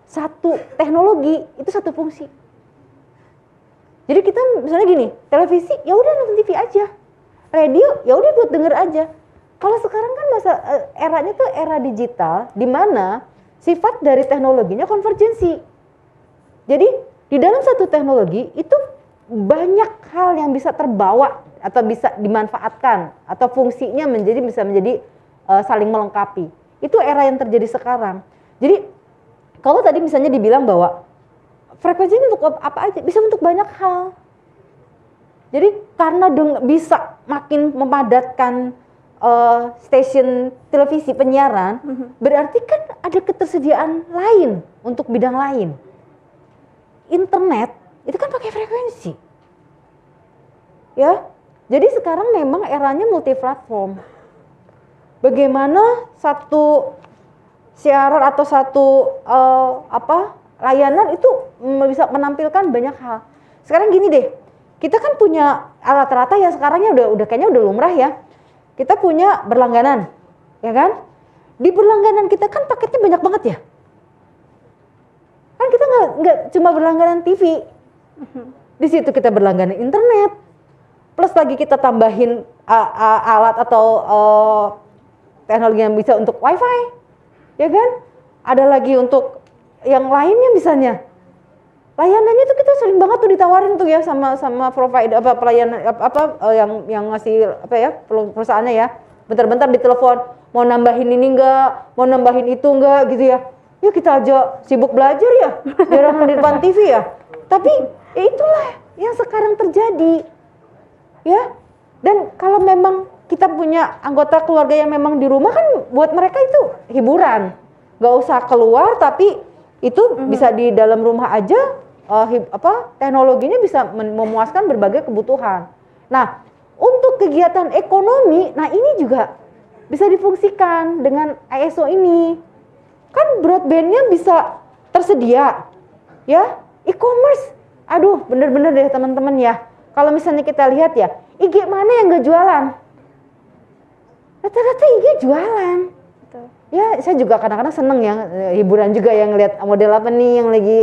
satu teknologi itu satu fungsi. Jadi kita misalnya gini, televisi ya udah nonton TV aja, radio ya udah buat denger aja. Kalau sekarang kan masa eranya tuh era digital, di mana sifat dari teknologinya konvergensi. Jadi di dalam satu teknologi itu banyak hal yang bisa terbawa atau bisa dimanfaatkan atau fungsinya bisa menjadi saling melengkapi. Itu era yang terjadi sekarang. Jadi kalau tadi misalnya dibilang bahwa frekuensi ini untuk apa aja? Bisa untuk banyak hal. Jadi karena bisa makin memadatkan stasiun televisi penyiaran, berarti kan ada ketersediaan lain untuk bidang lain. Internet itu kan pakai frekuensi. Ya. Jadi sekarang memang eranya multiplatform. Bagaimana satu siaran atau satu layanan itu bisa menampilkan banyak hal. Sekarang gini deh, kita kan punya rata-rata ya sekarangnya udah kayaknya udah lumrah ya. Kita punya berlangganan, ya kan? Di berlangganan kita kan paketnya banyak banget ya. Kan kita nggak cuma berlangganan TV. Di situ kita berlangganan internet. Plus lagi kita tambahin alat atau teknologi yang bisa untuk WiFi, ya kan? Ada lagi untuk yang lainnya misalnya. Layanannya tuh kita sering banget tuh ditawarin tuh ya sama provider pelayanan yang ngasih perusahaannya ya. Bentar-bentar ditelepon, mau nambahin ini enggak, mau nambahin itu enggak gitu ya. Ya kita aja sibuk belajar ya, jarang di depan TV ya. Tapi ya itulah yang sekarang terjadi. Ya. Dan kalau memang kita punya anggota keluarga yang memang di rumah kan buat mereka itu hiburan. Gak usah keluar tapi itu bisa di dalam rumah aja teknologinya bisa memuaskan berbagai kebutuhan. Nah, untuk kegiatan ekonomi, nah ini juga bisa difungsikan dengan ISO ini. Kan broadbandnya bisa tersedia, ya. E-commerce, aduh bener-bener deh teman-teman ya. Kalau misalnya kita lihat ya, IG mana yang gak jualan? Rata-rata IG jualan. Ya, saya juga kadang-kadang seneng ya, hiburan juga yang lihat model apa nih yang lagi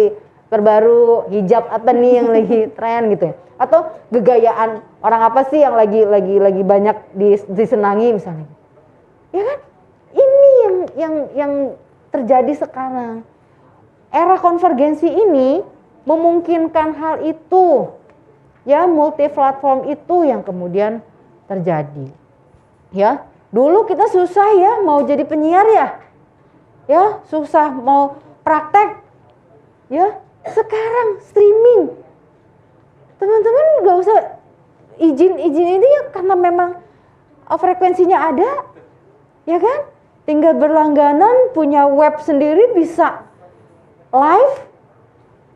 terbaru, hijab apa nih yang lagi tren gitu ya. Atau gegayaan orang apa sih yang lagi banyak disenangi misalnya. Ya kan? Ini yang terjadi sekarang. Era konvergensi ini memungkinkan hal itu. Ya, multi-platform itu yang kemudian terjadi. Ya. Dulu kita susah ya mau jadi penyiar ya. Ya, susah mau praktek. Ya, sekarang streaming. Teman-teman nggak usah izin ini ya karena memang frekuensinya ada. Ya kan? Tinggal berlangganan, punya web sendiri bisa live.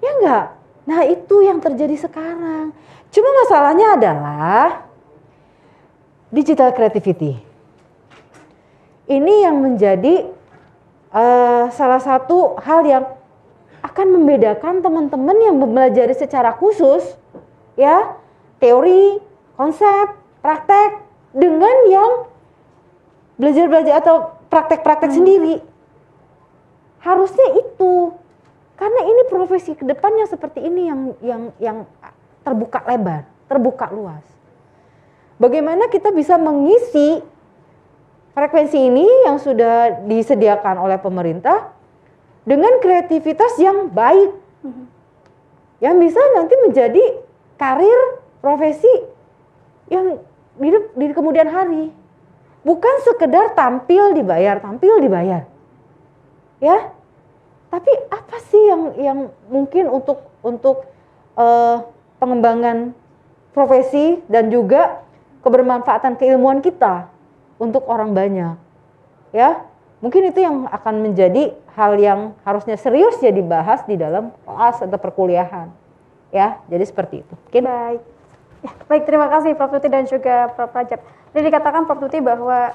Ya enggak? Nah, itu yang terjadi sekarang. Cuma masalahnya adalah digital creativity. Ini yang menjadi salah satu hal yang akan membedakan teman-teman yang belajar secara khusus, ya, teori, konsep, praktek, dengan yang belajar atau praktek-praktek sendiri. Harusnya itu. Karena ini profesi kedepannya seperti ini yang terbuka lebar, terbuka luas. Bagaimana kita bisa mengisi frekuensi ini yang sudah disediakan oleh pemerintah dengan kreativitas yang baik, yang bisa nanti menjadi karir profesi yang di kemudian hari, bukan sekedar tampil dibayar, ya. Tapi apa sih yang mungkin untuk pengembangan profesi dan juga kebermanfaatan keilmuan kita untuk orang banyak, ya. Mungkin itu yang akan menjadi hal yang harusnya serius ya dibahas di dalam kelas atau perkuliahan, ya. Jadi seperti itu. Baik. Ya, baik, terima kasih Prof. Tuti dan juga Prof. Rajab. Jadi dikatakan Prof. Tuti bahwa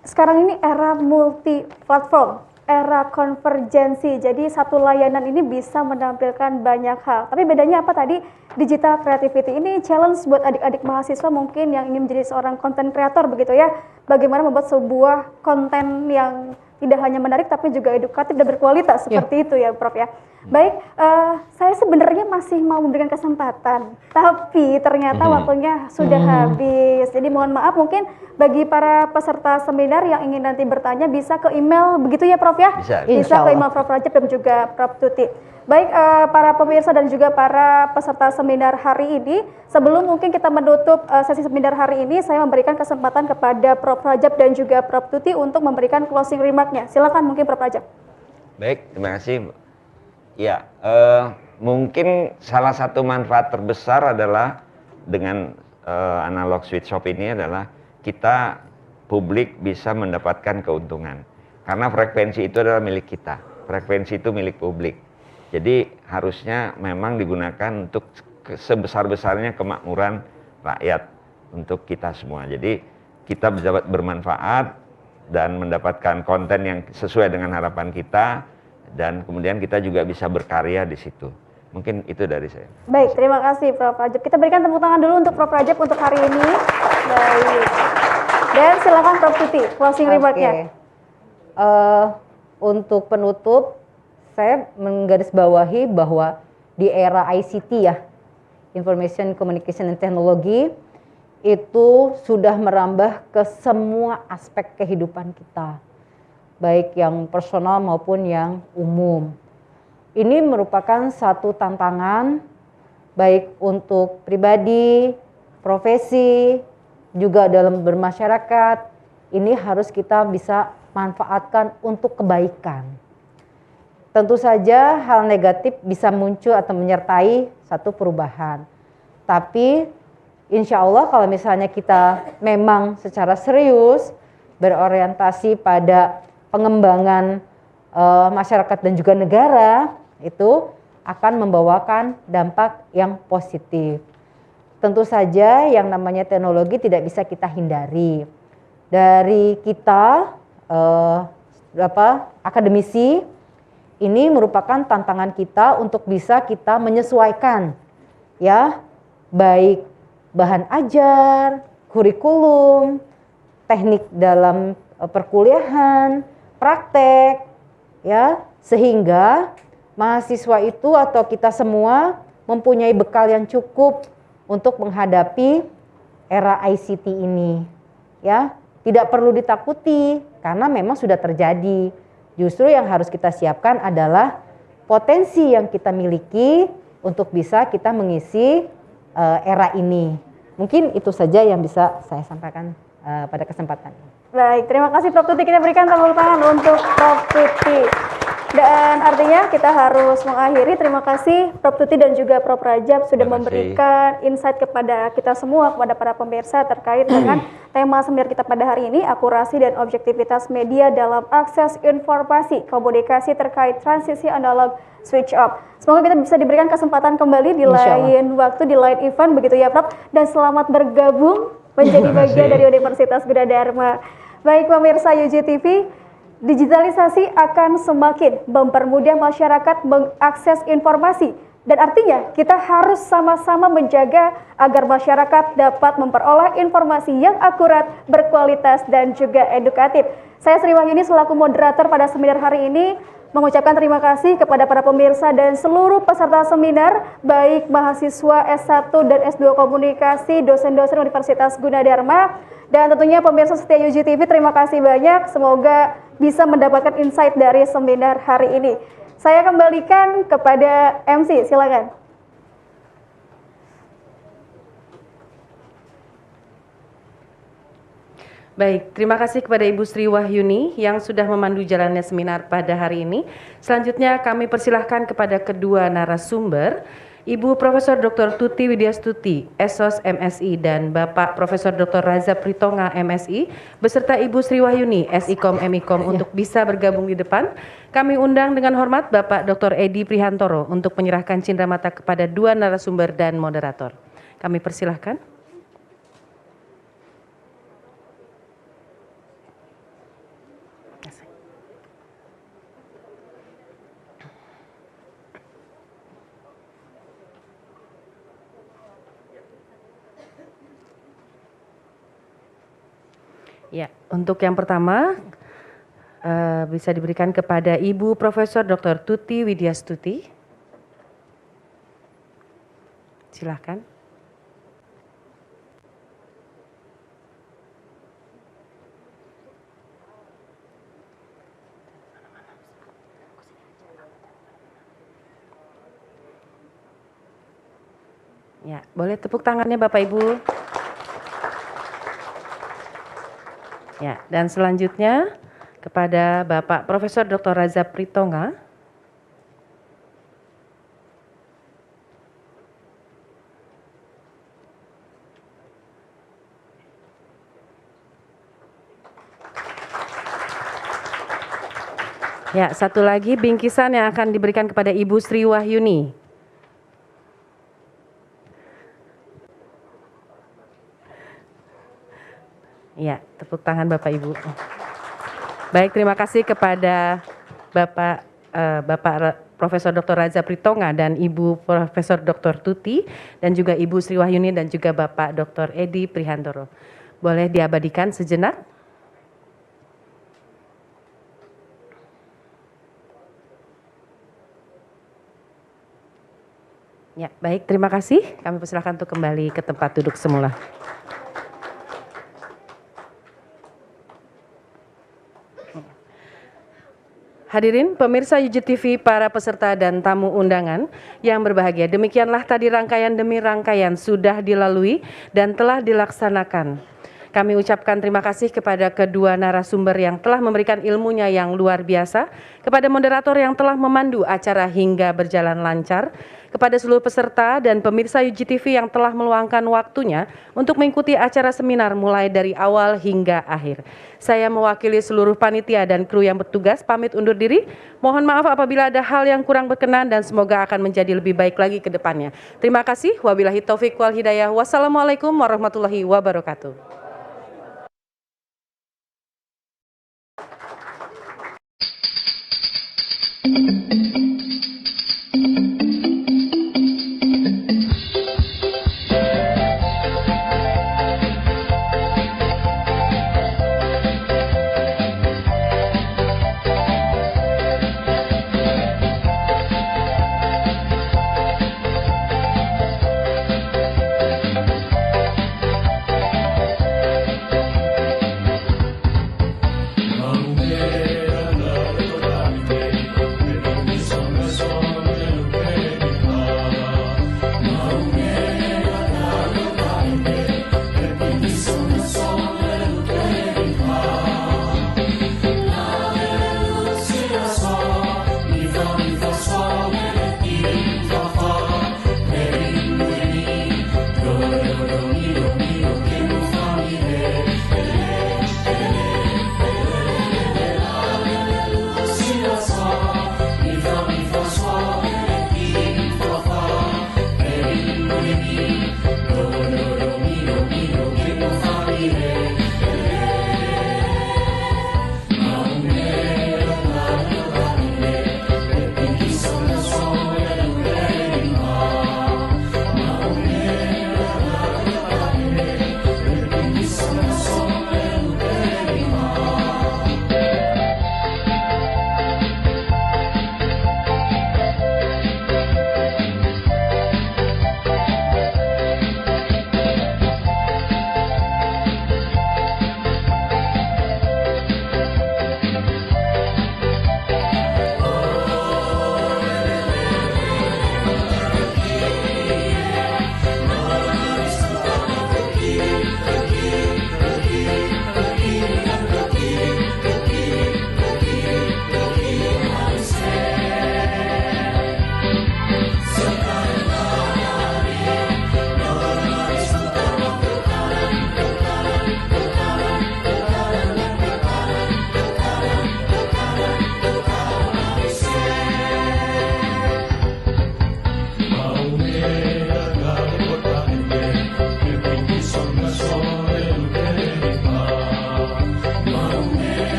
sekarang ini era multi platform, era konvergensi. Jadi satu layanan ini bisa menampilkan banyak hal. Tapi bedanya apa tadi? Digital creativity ini challenge buat adik-adik mahasiswa mungkin yang ingin menjadi seorang content creator begitu ya. Bagaimana membuat sebuah konten yang tidak hanya menarik tapi juga edukatif dan berkualitas seperti itu ya Prof ya. Baik, saya sebenarnya masih mau memberikan kesempatan, tapi ternyata waktunya sudah habis. Jadi mohon maaf, mungkin bagi para peserta seminar yang ingin nanti bertanya bisa ke email begitu ya Prof ya? Bisa ke email Prof. Rajab dan juga Prof. Tuti. Baik, para pemirsa dan juga para peserta seminar hari ini, sebelum mungkin kita menutup sesi seminar hari ini, saya memberikan kesempatan kepada Prof. Rajab dan juga Prof. Tuti untuk memberikan closing remark-nya. Silakan mungkin Prof. Rajab. Baik, terima kasih. Ya, mungkin salah satu manfaat terbesar adalah dengan analog switch shop ini adalah kita publik bisa mendapatkan keuntungan. Karena frekuensi itu adalah milik kita, frekuensi itu milik publik. Jadi harusnya memang digunakan untuk sebesar-besarnya kemakmuran rakyat untuk kita semua. Jadi kita bisa bermanfaat dan mendapatkan konten yang sesuai dengan harapan kita, dan kemudian kita juga bisa berkarya di situ. Mungkin itu dari saya. Baik, terima kasih Prof. Rajab. Kita berikan tepuk tangan dulu untuk Prof. Rajab untuk hari ini. Baik. Dan silakan Prof. Tuti, closing remark-nya. Untuk penutup, saya menggarisbawahi bahwa di era ICT ya, Information Communication and Technology, itu sudah merambah ke semua aspek kehidupan kita, baik yang personal maupun yang umum. Ini merupakan satu tantangan baik untuk pribadi, profesi, juga dalam bermasyarakat. Ini harus kita bisa manfaatkan untuk kebaikan. Tentu saja hal negatif bisa muncul atau menyertai satu perubahan. Tapi insya Allah kalau misalnya kita memang secara serius berorientasi pada pengembangan masyarakat dan juga negara, itu akan membawakan dampak yang positif. Tentu saja yang namanya teknologi tidak bisa kita hindari. Dari kita akademisi, ini merupakan tantangan kita untuk bisa kita menyesuaikan ya, baik bahan ajar, kurikulum, teknik dalam perkuliahan, praktek ya, sehingga mahasiswa itu atau kita semua mempunyai bekal yang cukup untuk menghadapi era ICT ini ya. Tidak perlu ditakuti karena memang sudah terjadi. Justru yang harus kita siapkan adalah potensi yang kita miliki untuk bisa kita mengisi era ini. Mungkin itu saja yang bisa saya sampaikan pada kesempatan ini. Baik, terima kasih Prof. Tuti. Kita berikan tepuk tangan untuk Prof. Tuti. Dan artinya kita harus mengakhiri. Terima kasih Prof. Tuti dan juga Prof. Rajab sudah memberikan insight kepada kita semua, kepada para pemirsa terkait dengan tema seminar kita pada hari ini, akurasi dan objektivitas media dalam akses informasi komunikasi terkait transisi analog switch off. Semoga kita bisa diberikan kesempatan kembali di lain waktu, di lain event begitu ya Prof. Dan selamat bergabung menjadi bagian dari Universitas Gunadarma. Baik pemirsa UGTV, digitalisasi akan semakin mempermudah masyarakat mengakses informasi Dan artinya kita harus sama-sama menjaga agar masyarakat dapat memperoleh informasi yang akurat, berkualitas, dan juga edukatif. Saya Sri Wahyuni selaku moderator pada seminar hari ini mengucapkan terima kasih kepada para pemirsa dan seluruh peserta seminar, baik mahasiswa S1 dan S2 Komunikasi, dosen-dosen Universitas Gunadarma, dan tentunya pemirsa setia UGTV, terima kasih banyak. Semoga bisa mendapatkan insight dari seminar hari ini. Saya kembalikan kepada MC, silakan. Baik, terima kasih kepada Ibu Sri Wahyuni yang sudah memandu jalannya seminar pada hari ini. Selanjutnya kami persilahkan kepada kedua narasumber, Ibu Profesor Dr. Tuti Widyastuti, Esos MSI, dan Bapak Profesor Dr. Raza Pritonga MSI, beserta Ibu Sri Wahyuni, SIKOM MIKOM untuk bisa bergabung di depan. Kami undang dengan hormat Bapak Dr. Edi Prihantoro untuk menyerahkan cindera mata kepada dua narasumber dan moderator. Kami persilahkan. Ya, untuk yang pertama bisa diberikan kepada Ibu Profesor Dr. Tuti Widyastuti. Silakan. Ya, boleh tepuk tangannya Bapak Ibu. Ya, dan selanjutnya kepada Bapak Profesor Dr. Raza Pritonga. Ya, satu lagi bingkisan yang akan diberikan kepada Ibu Sri Wahyuni. Ya, tepuk tangan Bapak Ibu. Baik, terima kasih kepada Bapak Profesor Dr. Raza Pritonga dan Ibu Profesor Dr. Tuti dan juga Ibu Sri Wahyuni dan juga Bapak Dr. Edi Prihantoro. Boleh diabadikan sejenak? Ya, baik, terima kasih. Kami persilakan untuk kembali ke tempat duduk semula. Hadirin pemirsa UGTV, para peserta dan tamu undangan yang berbahagia, demikianlah tadi rangkaian demi rangkaian sudah dilalui dan telah dilaksanakan. Kami ucapkan terima kasih kepada kedua narasumber yang telah memberikan ilmunya yang luar biasa, kepada moderator yang telah memandu acara hingga berjalan lancar, kepada seluruh peserta dan pemirsa UGTV yang telah meluangkan waktunya untuk mengikuti acara seminar mulai dari awal hingga akhir. Saya mewakili seluruh panitia dan kru yang bertugas pamit undur diri. Mohon maaf apabila ada hal yang kurang berkenan dan semoga akan menjadi lebih baik lagi ke depannya. Terima kasih. Wabillahi taufik wal hidayah. Wassalamualaikum warahmatullahi wabarakatuh.